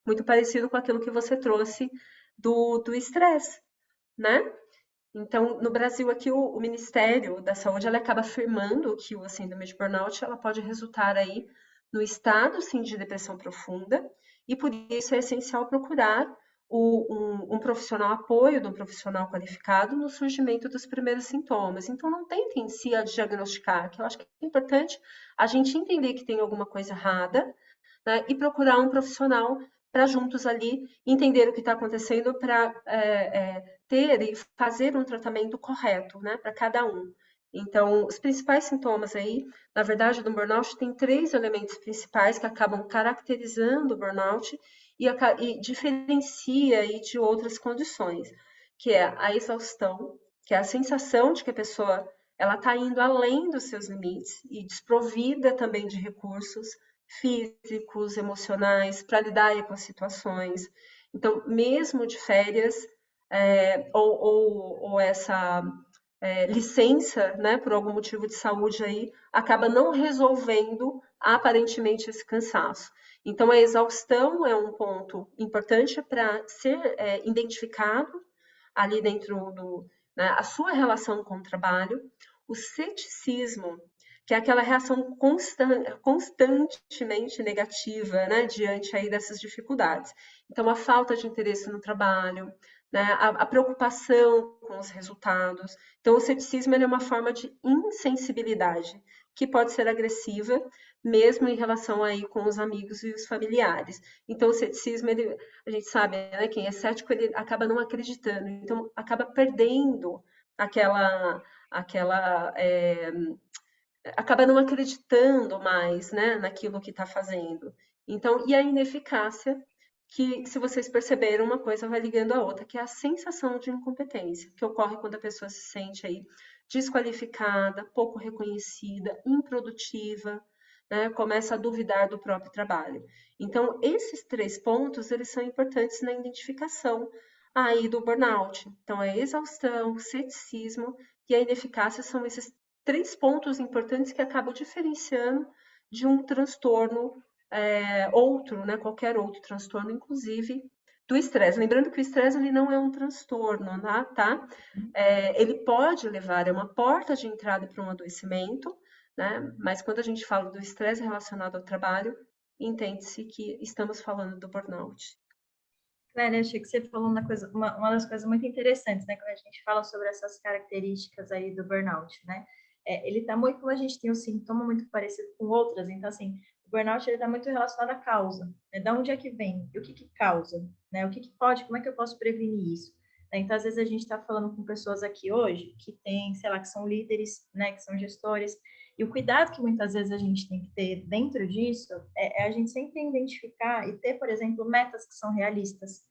muito parecido com aquilo que você trouxe do estresse, né? Então, no Brasil, aqui o Ministério da Saúde ela acaba afirmando que a síndrome de burnout ela pode resultar aí no estado sim, de depressão profunda, e por isso é essencial procurar um profissional, apoio de um profissional qualificado no surgimento dos primeiros sintomas. Então, não tentem se a diagnosticar, que eu acho que é importante a gente entender que tem alguma coisa errada, né, e procurar um profissional para juntos ali entender o que está acontecendo para ter e fazer um tratamento correto, né, para cada um. Então, os principais sintomas aí, na verdade, do burnout tem 3 elementos principais que acabam caracterizando o burnout e diferencia aí de outras condições, que é a exaustão, que é a sensação de que a pessoa ela está indo além dos seus limites e desprovida também de recursos físicos, emocionais, para lidar com as situações. Então, mesmo de férias, ou essa licença, né, por algum motivo de saúde aí, acaba não resolvendo aparentemente esse cansaço. Então, a exaustão é um ponto importante para ser identificado ali dentro né, a sua relação com o trabalho, o ceticismo, que é aquela reação constantemente negativa, né, diante aí dessas dificuldades. Então, a falta de interesse no trabalho, né, a preocupação com os resultados. Então, o ceticismo é uma forma de insensibilidade que pode ser agressiva, mesmo em relação aí com os amigos e os familiares. Então, o ceticismo, a gente sabe, né, quem é cético, ele acaba não acreditando, então acaba perdendo aquela acaba não acreditando mais, né, naquilo que está fazendo. Então, e a ineficácia, que se vocês perceberam, uma coisa vai ligando à outra, que é a sensação de incompetência, que ocorre quando a pessoa se sente aí desqualificada, pouco reconhecida, improdutiva, né, começa a duvidar do próprio trabalho. Então, esses 3 pontos, eles são importantes na identificação aí do burnout. Então, a exaustão, o ceticismo e a ineficácia são esses 3 pontos importantes que acabam diferenciando de um transtorno outro, né, qualquer outro transtorno, inclusive do estresse. Lembrando que o estresse ele não é um transtorno, tá? Ele pode levar, é uma porta de entrada para um adoecimento, né? Mas quando a gente fala do estresse relacionado ao trabalho, entende-se que estamos falando do burnout. Clélia, achei que você falou uma das coisas muito interessantes, né? Quando a gente fala sobre essas características aí do burnout, né? Ele está muito, como a gente tem um sintoma muito parecido com outras, então, assim, o burnout está muito relacionado à causa, né? Da onde é que vem? E o que que causa? Né? O que que pode, como é que eu posso prevenir isso? Né? Então, às vezes, a gente está falando com pessoas aqui hoje que tem, sei lá, que são líderes, né? Que são gestores, e o cuidado que muitas vezes a gente tem que ter dentro disso é a gente sempre identificar e ter, por exemplo, metas que são realistas.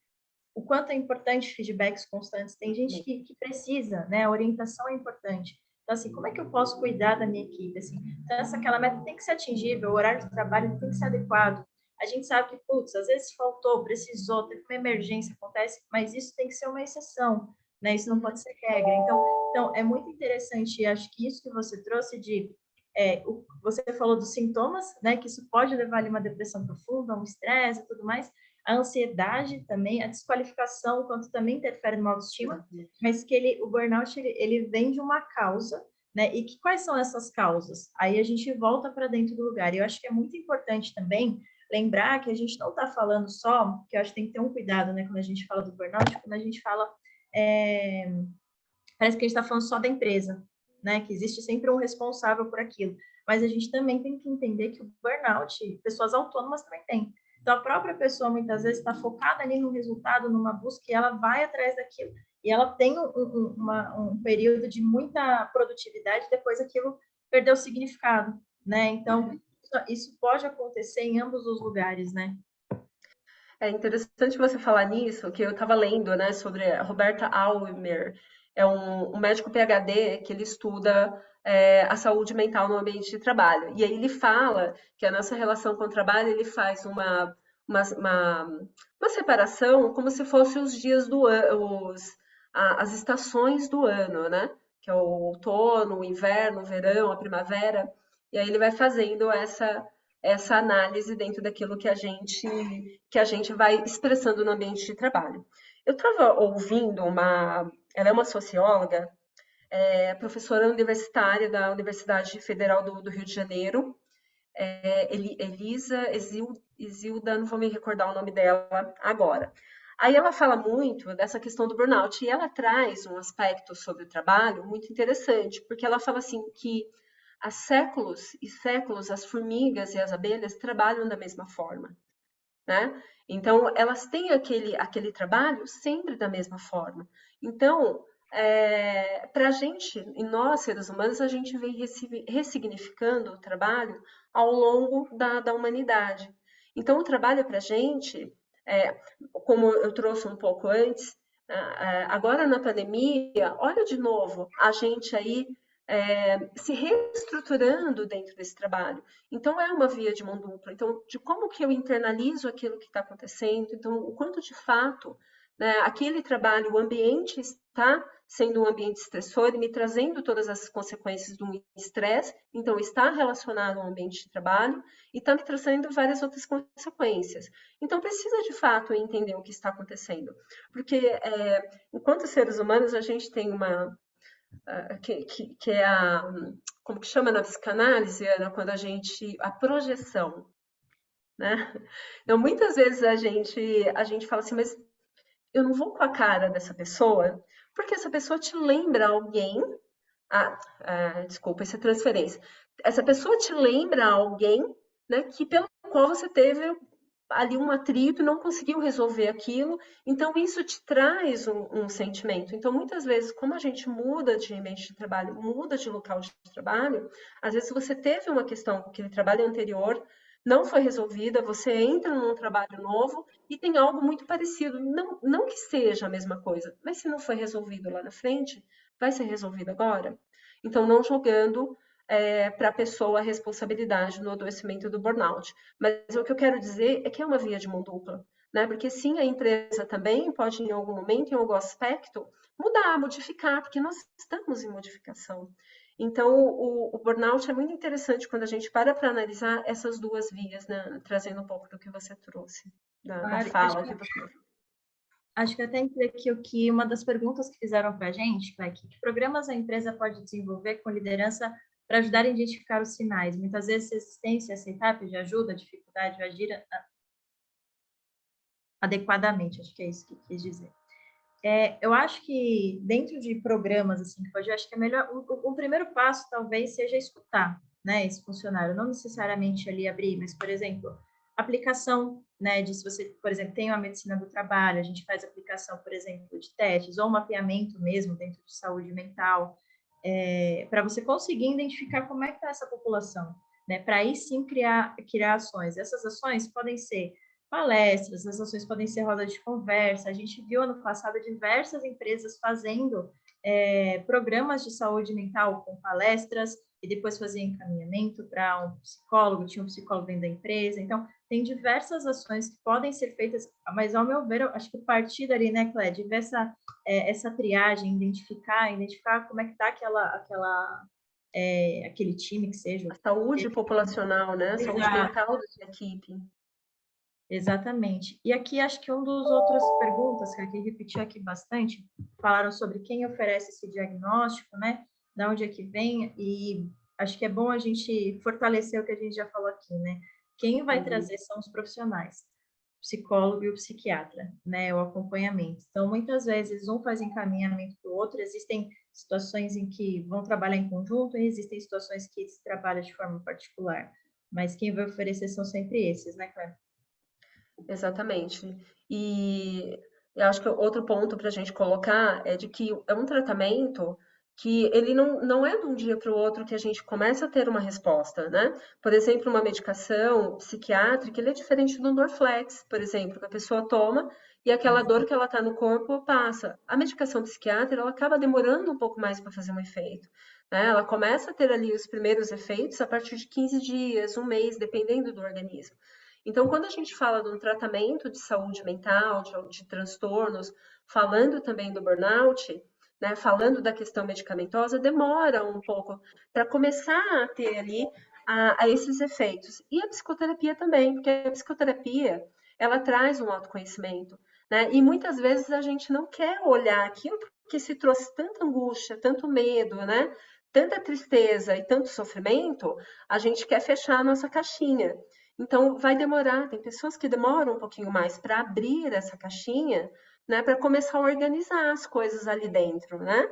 O quanto é importante feedbacks constantes. Tem gente que precisa, né? A orientação é importante. Então, assim, como é que eu posso cuidar da minha equipe? Assim, então, aquela meta tem que ser atingível, o horário de trabalho tem que ser adequado. A gente sabe que, putz, às vezes faltou, precisou, teve uma emergência, acontece, mas isso tem que ser uma exceção, né? Isso não pode ser regra. Então é muito interessante, e acho que isso que você trouxe você falou dos sintomas, né? Que isso pode levar a uma depressão profunda, um estresse e tudo mais, a ansiedade também, a desqualificação, quanto também interfere no autoestima, mas que o burnout, ele vem de uma causa, né? E quais são essas causas? Aí a gente volta para dentro do lugar. E eu acho que é muito importante também lembrar que a gente não está falando só, que eu acho que tem que ter um cuidado, né? Quando a gente fala do burnout, quando a gente fala, parece que a gente está falando só da empresa, né? Que existe sempre um responsável por aquilo. Mas a gente também tem que entender que o burnout, pessoas autônomas também têm. Então, a própria pessoa, muitas vezes, está focada ali no resultado, numa busca, e ela vai atrás daquilo. E ela tem um período de muita produtividade, depois aquilo perdeu o significado, né? Então, isso pode acontecer em ambos os lugares, né? É interessante você falar nisso, que eu estava lendo, né, sobre a Roberta Almer, é um médico PhD que ele estuda a saúde mental no ambiente de trabalho. E aí ele fala que a nossa relação com o trabalho, ele faz uma, uma, uma separação como se fossem os dias do ano, as estações do ano, né? Que é o outono, o inverno, o verão, a primavera. E aí ele vai fazendo essa análise dentro daquilo que a gente vai expressando no ambiente de trabalho. Eu estava ouvindo ela é uma socióloga, professora universitária da Universidade Federal do Rio de Janeiro, Elisa Isilda, não vou me recordar o nome dela agora. Aí ela fala muito dessa questão do burnout e ela traz um aspecto sobre o trabalho muito interessante, porque ela fala assim que há séculos e séculos as formigas e as abelhas trabalham da mesma forma, né? Então elas têm aquele trabalho sempre da mesma forma. Então para a gente, e nós seres humanos, a gente vem ressignificando o trabalho ao longo da humanidade. Então o trabalho para a gente, é, como eu trouxe um pouco antes, agora na pandemia, olha de novo a gente aí se reestruturando dentro desse trabalho. Então, é uma via de mão dupla. Então, de como que eu internalizo aquilo que está acontecendo, então, o quanto de fato, né, aquele trabalho, o ambiente está sendo um ambiente estressor e me trazendo todas as consequências do estresse, então está relacionado ao ambiente de trabalho e está me trazendo várias outras consequências. Então, precisa de fato entender o que está acontecendo, porque enquanto seres humanos, a gente tem que é como que chama na psicanálise, Ana, quando a projeção, né? Então, muitas vezes a gente fala assim, mas eu não vou com a cara dessa pessoa, porque essa pessoa te lembra alguém, desculpa, isso é transferência. Essa pessoa te lembra alguém, né, que pelo qual você teve ali um atrito e não conseguiu resolver aquilo, então isso te traz um sentimento. Então, muitas vezes, como a gente muda de ambiente de trabalho, muda de local de trabalho, às vezes você teve uma questão com aquele trabalho anterior, não foi resolvida, você entra num trabalho novo e tem algo muito parecido. Não, não que seja a mesma coisa, mas se não foi resolvido lá na frente, vai ser resolvido agora? Então, não jogando para a pessoa a responsabilidade no adoecimento do burnout. Mas o que eu quero dizer é que é uma via de mão dupla, né? Porque sim, a empresa também pode, em algum momento, em algum aspecto, mudar, modificar, porque nós estamos em modificação. Então, o burnout é muito interessante quando a gente para analisar essas duas vias, né? Trazendo um pouco do que você trouxe, da Claro, fala que você... acho que até entrei aqui que uma das perguntas que fizeram para a gente é que programas a empresa pode desenvolver com liderança para ajudar a identificar os sinais. Muitas vezes, resistência, aceitar, pedir ajuda, dificuldade de agir adequadamente. Acho que é isso que quis dizer. Eu acho que dentro de programas assim que pode, eu acho que é melhor o primeiro passo talvez seja escutar, né, esse funcionário, não necessariamente ali abrir, mas por exemplo, aplicação, né, de se você, por exemplo, tem uma medicina do trabalho, a gente faz aplicação, por exemplo, de testes ou mapeamento mesmo dentro de saúde mental, para você conseguir identificar como é que está essa população, né, para aí sim criar ações. Essas ações podem ser palestras, as ações podem ser rodas de conversa. A gente viu ano passado diversas empresas fazendo programas de saúde mental com palestras e depois fazia encaminhamento para um psicólogo, tinha um psicólogo dentro da empresa. Então, tem diversas ações que podem ser feitas, mas ao meu ver, eu acho que partir dali, né, Cléia, de ver essa triagem, identificar como é que está aquele time que seja. A saúde populacional, né? A saúde Exato. mental da sua equipe. Exatamente. E aqui acho que um dos outras perguntas que aqui repetiu aqui bastante, falaram sobre quem oferece esse diagnóstico, né? Da onde é que vem, e acho que é bom a gente fortalecer o que a gente já falou aqui, né? Quem vai trazer são os profissionais, o psicólogo e o psiquiatra, né? O acompanhamento. Então, muitas vezes, um faz encaminhamento para o outro, existem situações em que vão trabalhar em conjunto, e existem situações que se trabalha de forma particular. Mas quem vai oferecer são sempre esses, né, Cléber? Exatamente. E eu acho que outro ponto para a gente colocar é de que é um tratamento que ele não é de um dia para o outro que a gente começa a ter uma resposta, né? Por exemplo, uma medicação psiquiátrica, ele é diferente do Dorflex, por exemplo, que a pessoa toma e aquela dor que ela está no corpo passa. A medicação psiquiátrica, ela acaba demorando um pouco mais para fazer um efeito, né? Ela começa a ter ali os primeiros efeitos a partir de 15 dias, um mês, dependendo do organismo. Então, quando a gente fala de um tratamento de saúde mental, de transtornos, falando também do burnout, né, falando da questão medicamentosa, demora um pouco para começar a ter ali a esses efeitos. E a psicoterapia também, porque a psicoterapia, ela traz um autoconhecimento, né? E muitas vezes a gente não quer olhar aquilo que se trouxe tanta angústia, tanto medo, né? Tanta tristeza e tanto sofrimento, a gente quer fechar a nossa caixinha. Então, vai demorar, tem pessoas que demoram um pouquinho mais para abrir essa caixinha, né, para começar a organizar as coisas ali dentro, né?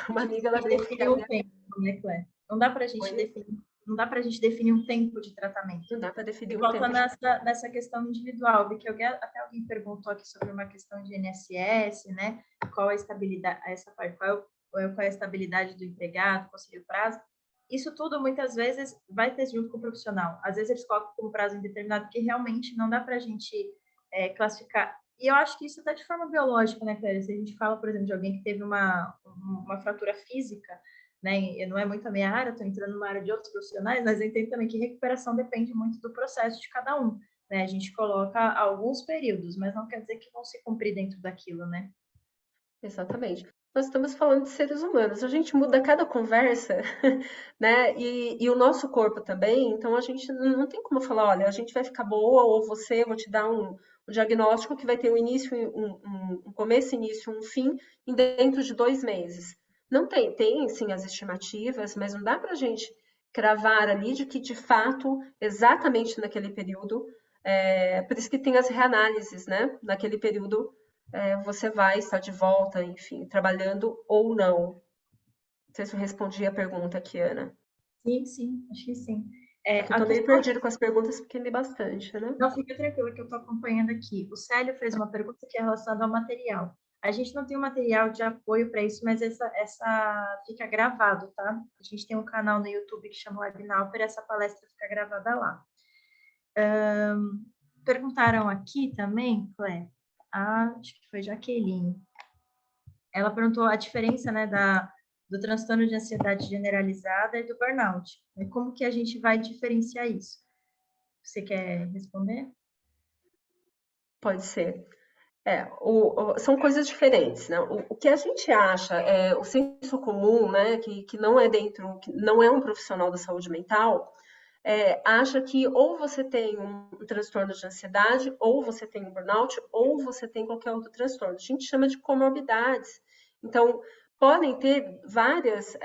Uma amiga, ela brinca que Definir um tempo, né, Clé? Não dá para a gente definir, não dá para a gente definir um tempo de tratamento. não dá para E definir um volta tempo de... nessa questão individual, vi que até alguém perguntou aqui sobre uma questão de INSS, né? Qual a estabilidade, essa parte, qual é a estabilidade do empregado, qual seria o prazo? Isso tudo, muitas vezes, vai ter junto com o profissional. Às vezes, eles colocam como prazo indeterminado, porque realmente não dá para a gente classificar. E eu acho que isso está de forma biológica, né, Clélia? Se a gente fala, por exemplo, de alguém que teve uma fratura física, né, e não é muito a minha área, estou entrando numa área de outros profissionais, mas eu entendo também que recuperação depende muito do processo de cada um, né? A gente coloca alguns períodos, mas não quer dizer que vão se cumprir dentro daquilo, né? Exatamente. Nós estamos falando de seres humanos, a gente muda cada conversa, né? E o nosso corpo também, então a gente não tem como falar, olha, a gente vai ficar boa, ou você, eu vou te dar um diagnóstico que vai ter um início, um começo, início, um fim, dentro de 2 meses. Não tem, tem sim as estimativas, mas não dá para a gente cravar ali de que de fato, exatamente naquele período, por isso que tem as reanálises, né? Naquele período você vai estar de volta, enfim, trabalhando ou não. Não sei se eu respondi a pergunta aqui, Ana. Sim, sim, acho que sim. É que eu A tô meio questão perdida com as perguntas, porque li bastante, né? Não, fica tranquila que eu estou acompanhando aqui. O Célio fez uma pergunta que é relacionada ao material. A gente não tem um material de apoio para isso, mas essa fica gravado, tá? A gente tem um canal no YouTube que chama Webinauper, essa palestra fica gravada lá. Perguntaram aqui também, Clé, acho que foi Jaqueline. Ela perguntou a diferença, né, do transtorno de ansiedade generalizada e do burnout. E como que a gente vai diferenciar isso? Você quer responder? Pode ser. São coisas diferentes, né? O que a gente acha, o senso comum, né, que não é dentro, que não é um profissional da saúde mental, acha que ou você tem um transtorno de ansiedade, ou você tem um burnout, ou você tem qualquer outro transtorno. A gente chama de comorbidades. Então, podem ter vários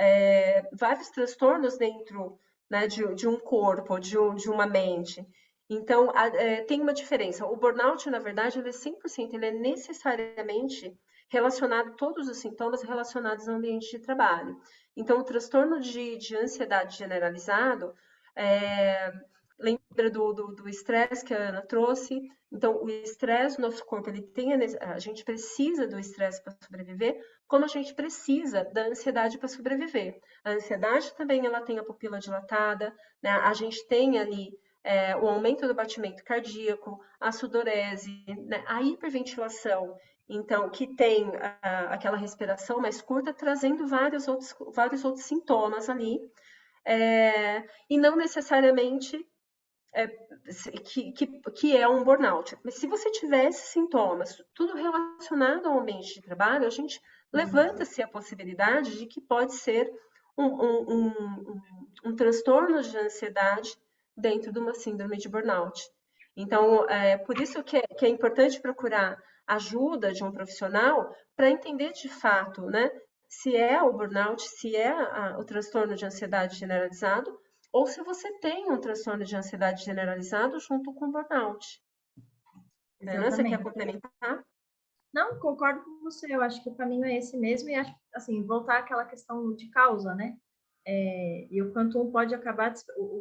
transtornos dentro, né, de um corpo, de uma mente. Então, tem uma diferença. O burnout, na verdade, ele é 100%, ele é necessariamente relacionado, todos os sintomas relacionados ao ambiente de trabalho. Então, o transtorno de ansiedade generalizado, é, lembra do estresse que a Ana trouxe? Então, o estresse no nosso corpo, ele tem a gente precisa do estresse para sobreviver, como a gente precisa da ansiedade para sobreviver. A ansiedade também ela tem a pupila dilatada, né? A gente tem ali o aumento do batimento cardíaco, a sudorese, né? A hiperventilação, então, que tem aquela respiração mais curta, trazendo vários outros sintomas ali, e não necessariamente é, que é um burnout. Mas se você tiver esses sintomas, tudo relacionado ao ambiente de trabalho, a gente levanta-se a possibilidade de que pode ser um transtorno de ansiedade dentro de uma síndrome de burnout. Então, por isso que é importante procurar ajuda de um profissional para entender de fato, né, se é o burnout, se é o transtorno de ansiedade generalizado, ou se você tem um transtorno de ansiedade generalizado junto com burnout. Ana, você quer Exatamente. complementar? Não, concordo com você. Eu acho que o caminho é esse mesmo e acho, assim, voltar àquela questão de causa, né? E o quanto um pode acabar,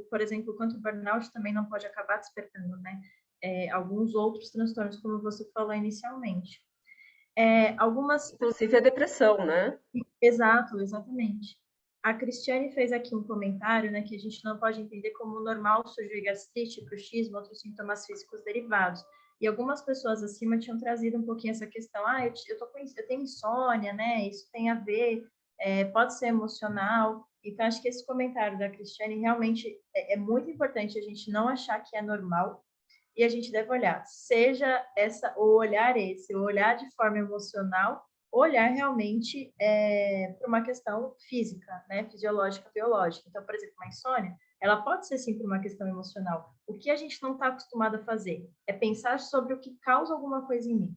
por exemplo, o quanto o burnout também não pode acabar despertando, né? Alguns outros transtornos, como você falou inicialmente. Algumas. Inclusive a depressão, né? Exato, exatamente. A Cristiane fez aqui um comentário, né, que a gente não pode entender como normal surgir gastrite, bruxismo, outros sintomas físicos derivados. E algumas pessoas acima tinham trazido um pouquinho essa questão, eu tenho insônia, né, isso tem a ver, pode ser emocional. Então, acho que esse comentário da Cristiane realmente é muito importante a gente não achar que é normal, e a gente deve olhar, seja o olhar esse, o olhar de forma emocional, olhar realmente para uma questão física, né, fisiológica, biológica. Então, por exemplo, uma insônia, ela pode ser sim por uma questão emocional. O que a gente não está acostumado a fazer é pensar sobre o que causa alguma coisa em mim.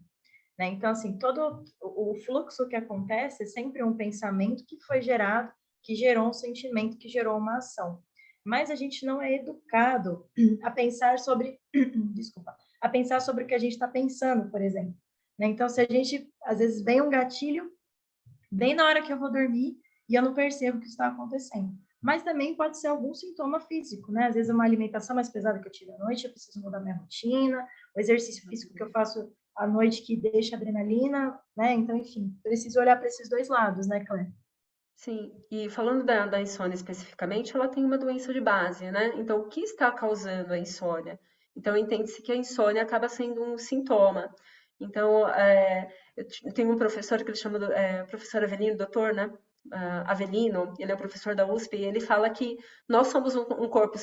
Né? Então, assim, todo o fluxo que acontece é sempre um pensamento que foi gerado, que gerou um sentimento, que gerou uma ação. Mas a gente não é educado a pensar sobre, desculpa, a pensar sobre o que a gente está pensando, por exemplo. Né? Então, se a gente, às vezes, vem um gatilho, bem na hora que eu vou dormir, e eu não percebo o que está acontecendo. Mas também pode ser algum sintoma físico, né? Às vezes uma alimentação mais pesada que eu tive à noite, eu preciso mudar minha rotina, o exercício físico que eu faço à noite que deixa adrenalina, né? Então, enfim, preciso olhar para esses dois lados, né, Claire? Sim, e falando da insônia especificamente, ela tem uma doença de base, né? Então, o que está causando a insônia? Então, entende-se que a insônia acaba sendo um sintoma. Então, eu tenho um professor que ele chama professor Avelino, doutor, né? Avelino, ele é o professor da USP, e ele fala que nós somos um corpo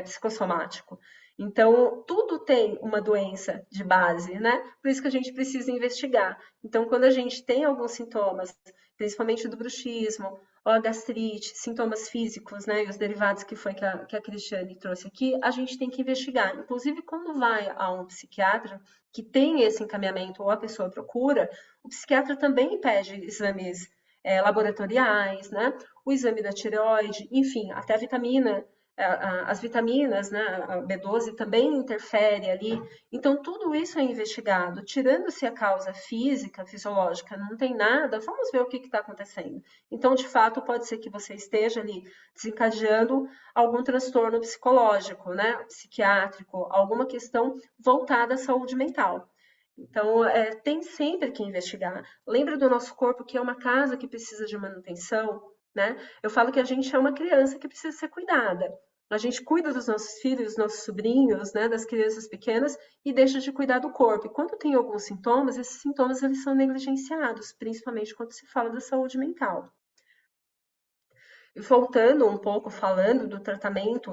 psicossomático. Então, tudo tem uma doença de base, né? Por isso que a gente precisa investigar. Então, quando a gente tem alguns sintomas, principalmente do bruxismo, ou a gastrite, sintomas físicos, né, e os derivados que foi que a Cristiane trouxe aqui, a gente tem que investigar. Inclusive, quando vai a um psiquiatra que tem esse encaminhamento ou a pessoa procura, o psiquiatra também pede exames laboratoriais, né, o exame da tireoide, enfim, até a vitamina, as vitaminas, né, a B12 também interfere ali. Então, tudo isso é investigado. Tirando-se a causa física, fisiológica, não tem nada, vamos ver o que está acontecendo. Então, de fato, pode ser que você esteja ali desencadeando algum transtorno psicológico, né, psiquiátrico, alguma questão voltada à saúde mental. Então, tem sempre que investigar. Lembra do nosso corpo que é uma casa que precisa de manutenção, né? Eu falo que a gente é uma criança que precisa ser cuidada. A gente cuida dos nossos filhos, dos nossos sobrinhos, né, das crianças pequenas e deixa de cuidar do corpo. E quando tem alguns sintomas, esses sintomas eles são negligenciados, principalmente quando se fala da saúde mental. voltando um pouco, falando do tratamento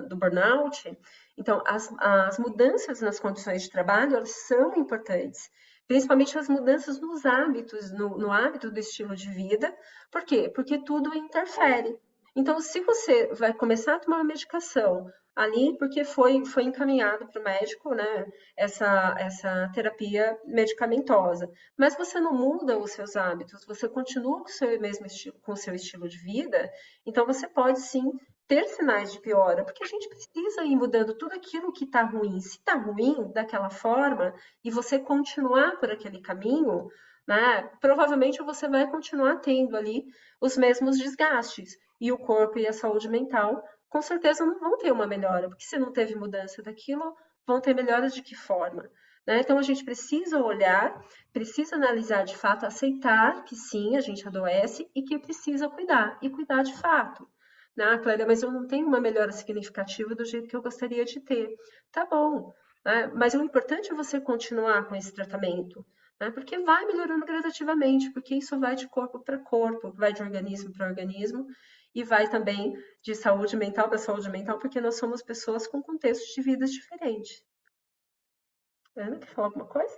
do burnout, então, as mudanças nas condições de trabalho, elas são importantes, principalmente as mudanças nos hábitos, no hábito do estilo de vida. Por quê? Porque tudo interfere. Então, se você vai começar a tomar uma medicação ali, porque foi encaminhado para o médico, né, essa terapia medicamentosa, mas você não muda os seus hábitos, você continua com o seu mesmo estilo, com o seu estilo de vida, então você pode sim ter sinais de piora, porque a gente precisa ir mudando tudo aquilo que está ruim. Se está ruim daquela forma e você continuar por aquele caminho, né, provavelmente você vai continuar tendo ali os mesmos desgastes. E o corpo e a saúde mental, com certeza, não vão ter uma melhora, porque se não teve mudança daquilo, vão ter melhoras de que forma? Né? Então, a gente precisa olhar, precisa analisar de fato, aceitar que sim, a gente adoece e que precisa cuidar, e cuidar de fato. Ah, Clélia, mas eu não tenho uma melhora significativa do jeito que eu gostaria de ter. Tá bom, né? Mas o importante é você continuar com esse tratamento, né? Porque vai melhorando gradativamente, porque isso vai de corpo para corpo, vai de organismo para organismo, e vai também de saúde mental para saúde mental, porque nós somos pessoas com contextos de vidas diferentes. Ana, quer falar alguma coisa?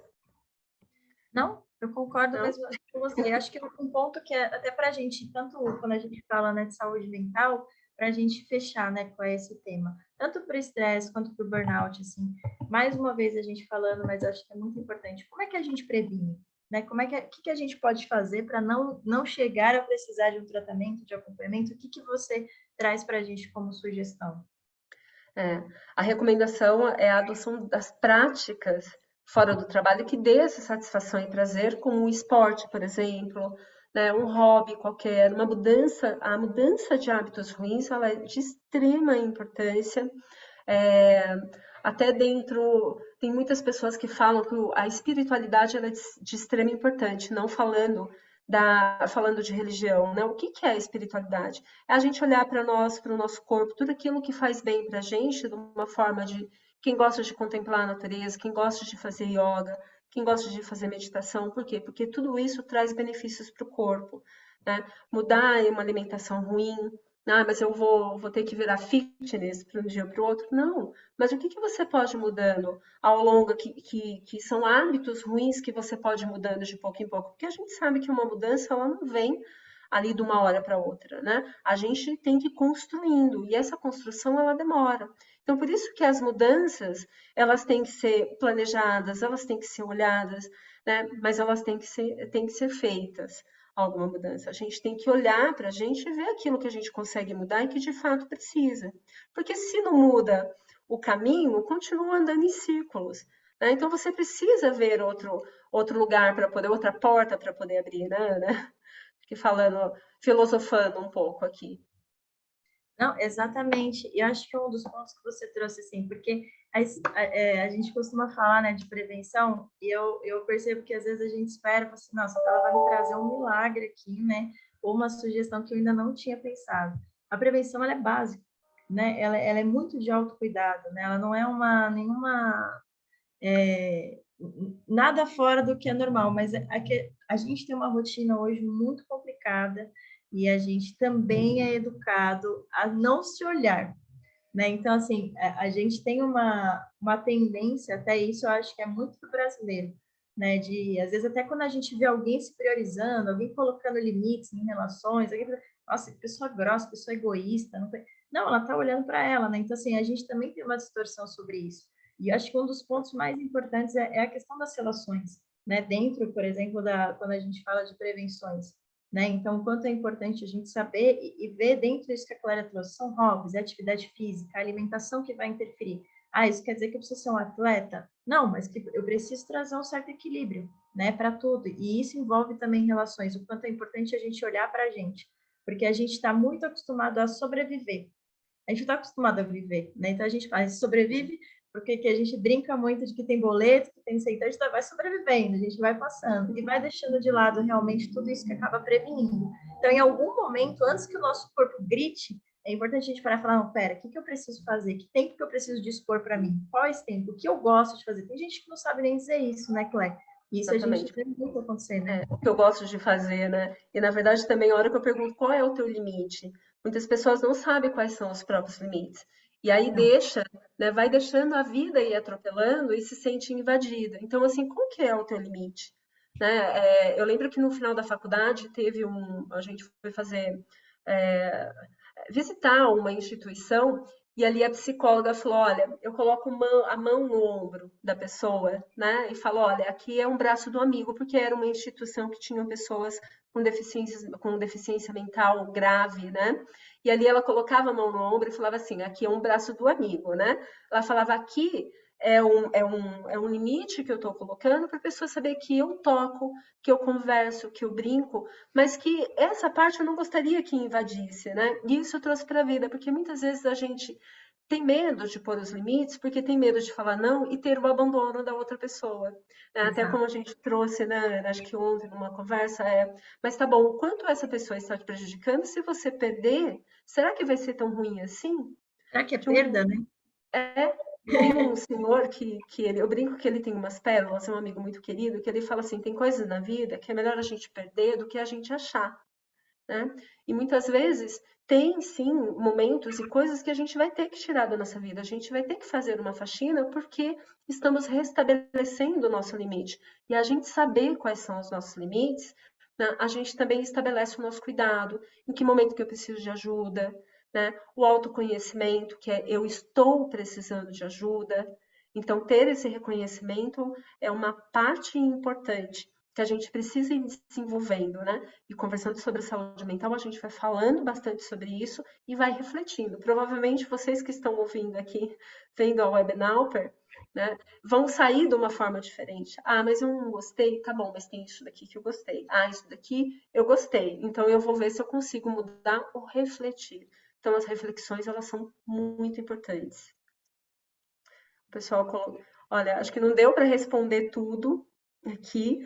Não, eu concordo Não? mesmo com você. Acho que um ponto que é até para a gente, tanto quando a gente fala, né, de saúde mental, para a gente fechar, né, com esse tema, tanto para o estresse quanto para o burnout, assim, mais uma vez a gente falando, mas acho que é muito importante. Como é que a gente previne? Né? Como é que a gente pode fazer para não chegar a precisar de um tratamento, de acompanhamento? O que você traz para a gente como sugestão? A recomendação é a adoção das práticas fora do trabalho que dê essa satisfação e prazer, como o esporte, por exemplo, né, um hobby qualquer, uma mudança, a mudança de hábitos ruins, ela é de extrema importância. É, até dentro, tem muitas pessoas que falam que a espiritualidade ela é de extrema importância, não falando de religião, né? O que que é a espiritualidade? É a gente olhar para nós, para o nosso corpo, tudo aquilo que faz bem para a gente, de uma forma de quem gosta de contemplar a natureza, quem gosta de fazer yoga, quem gosta de fazer meditação, por quê? Porque tudo isso traz benefícios para o corpo, né? Mudar uma alimentação ruim, mas eu vou ter que virar fitness para um dia para o outro. Não, mas o que que você pode ir mudando ao longo, que são hábitos ruins que você pode ir mudando de pouco em pouco? Porque a gente sabe que uma mudança, ela não vem ali de uma hora para outra, né? A gente tem que ir construindo, e essa construção, ela demora. Então, por isso que as mudanças, elas têm que ser planejadas, elas têm que ser olhadas, né? Mas elas têm que ser feitas alguma mudança. A gente tem que olhar para a gente e ver aquilo que a gente consegue mudar e que de fato precisa. Porque se não muda o caminho, continua andando em círculos. Né? Então você precisa ver outro lugar para poder, outra porta para poder abrir, né? Fiquei falando, filosofando um pouco aqui. Não, exatamente. E eu acho que é um dos pontos que você trouxe, assim, porque a gente costuma falar, né, de prevenção, e eu percebo que às vezes a gente espera, fala assim, nossa, ela vai me trazer um milagre aqui, né, ou uma sugestão que eu ainda não tinha pensado. A prevenção, ela é básica, né, ela é muito de autocuidado, né, ela não é nada fora do que é normal, mas a gente tem uma rotina hoje muito complicada e a gente também é educado a não se olhar, né? Então, assim, a gente tem uma tendência, até isso eu acho que é muito do brasileiro, né? De, às vezes, até quando a gente vê alguém se priorizando, alguém colocando limites em relações, alguém, nossa, pessoa grossa, pessoa egoísta, não, ela tá olhando para ela, né? Então, assim, a gente também tem uma distorção sobre isso. E eu acho que um dos pontos mais importantes é a questão das relações, né? Dentro, por exemplo, quando a gente fala de prevenções, né? Então, o quanto é importante a gente saber e ver dentro disso que a Clara trouxe, são hobbies, atividade física, alimentação que vai interferir. Ah, isso quer dizer que eu preciso ser um atleta? Não, mas que eu preciso trazer um certo equilíbrio, né, para tudo. E isso envolve também relações, o quanto é importante a gente olhar para a gente, porque a gente está muito acostumado a sobreviver. A gente está acostumado a viver, né? Então a gente faz, sobrevive, porque que a gente brinca muito de que tem boleto, que tem isso aí, então a gente vai sobrevivendo, a gente vai passando e vai deixando de lado realmente tudo isso que acaba prevenindo. Então, em algum momento, antes que o nosso corpo grite, é importante a gente parar e falar, não, pera, o que eu preciso fazer? Que tempo que eu preciso dispor para mim? Qual é esse tempo? O que eu gosto de fazer? Tem gente que não sabe nem dizer isso, né, Clé? Isso a gente exatamente. vê muito acontecer, né? O que eu gosto de fazer, né? E na verdade também a hora que eu pergunto qual é o teu limite, muitas pessoas não sabem quais são os próprios limites. E aí Não, deixa, né, vai deixando a vida ir atropelando e se sente invadida. Então, assim, qual que é o teu limite? Né? Eu lembro que no final da faculdade a gente foi fazer, é, visitar uma instituição e ali a psicóloga falou: olha, eu coloco a mão no ombro da pessoa, né? E falo: olha, aqui é um braço do amigo, porque era uma instituição que tinha pessoas com deficiência mental grave, né? E ali ela colocava a mão no ombro e falava assim: aqui é um braço do amigo, né? Ela falava: aqui é um limite que eu estou colocando para a pessoa saber que eu toco, que eu converso, que eu brinco, mas que essa parte eu não gostaria que invadisse, né? E isso eu trouxe para a vida, porque muitas vezes a gente tem medo de pôr os limites, porque tem medo de falar não e ter o abandono da outra pessoa. Né? Até como exato. a gente trouxe, né, acho que ontem numa conversa, mas tá bom, o quanto essa pessoa está te prejudicando, se você perder, será que vai ser tão ruim assim? Será que é Tinha um, perda, né? é, tem um senhor eu brinco que ele tem umas pérolas, é um amigo muito querido, que ele fala assim, tem coisas na vida que é melhor a gente perder do que a gente achar, né? E muitas vezes tem sim momentos e coisas que a gente vai ter que tirar da nossa vida, a gente vai ter que fazer uma faxina porque estamos restabelecendo o nosso limite. E a gente saber quais são os nossos limites, né, a gente também estabelece o nosso cuidado, em que momento que eu preciso de ajuda, né? O autoconhecimento, que é eu estou precisando de ajuda. Então, ter esse reconhecimento é uma parte importante que a gente precisa ir desenvolvendo, né? E conversando sobre a saúde mental, a gente vai falando bastante sobre isso e vai refletindo. Provavelmente vocês que estão ouvindo aqui, vendo a Webnauper, né, vão sair de uma forma diferente. Ah, mas eu não gostei, tá bom, mas tem isso daqui que eu gostei. Ah, isso daqui eu gostei. Então eu vou ver se eu consigo mudar ou refletir. Então as reflexões elas são muito importantes. O pessoal, olha, acho que não deu para responder tudo aqui.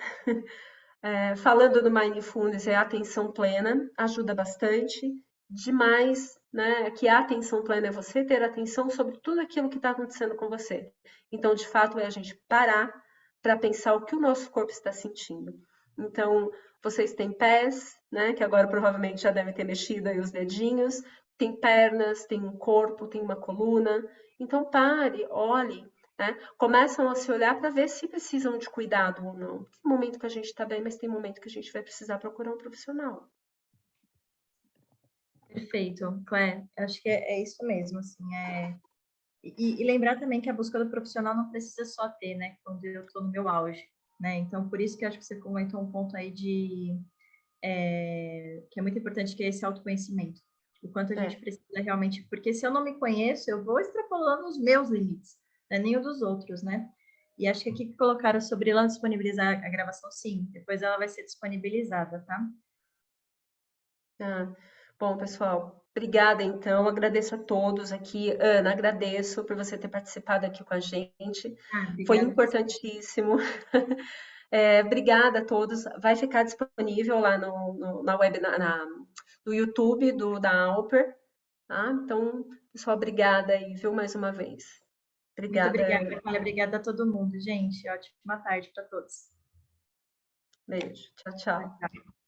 Falando do Mindfulness, é a atenção plena, ajuda bastante. Demais, né? Que a atenção plena é você ter atenção sobre tudo aquilo que está acontecendo com você. Então, de fato, é a gente parar para pensar o que o nosso corpo está sentindo. Então, vocês têm pés, né? Que agora provavelmente já devem ter mexido aí os dedinhos. Tem pernas, tem um corpo, tem uma coluna. Então, pare, olhe, né? Começam a se olhar para ver se precisam de cuidado ou não. Tem momento que a gente está bem, mas tem momento que a gente vai precisar procurar um profissional. Perfeito, Claire. Acho que é isso mesmo, assim, e lembrar também que a busca do profissional não precisa só ter, né, quando eu estou no meu auge, né? Então, por isso que acho que você comentou um ponto aí que é muito importante, que é esse autoconhecimento. O quanto a gente É, precisa realmente, porque se eu não me conheço, eu vou extrapolando os meus limites, né? Nem o dos outros, né? E acho que aqui que colocaram sobre ela disponibilizar a gravação, sim, depois ela vai ser disponibilizada, tá? ah, bom, pessoal, obrigada então. Agradeço a todos aqui. Ana, agradeço por você ter participado aqui com a gente. Ah, Foi obrigada. importantíssimo. Obrigada a todos. Vai ficar disponível lá na web, no YouTube da Alper. Tá? Então, pessoal, obrigada aí, viu, mais uma vez. Muito Obrigada, obrigada, Ana. Olha, obrigada a todo mundo, gente. Ótima tarde para todos. Beijo. Tchau, tchau. Tchau, tchau.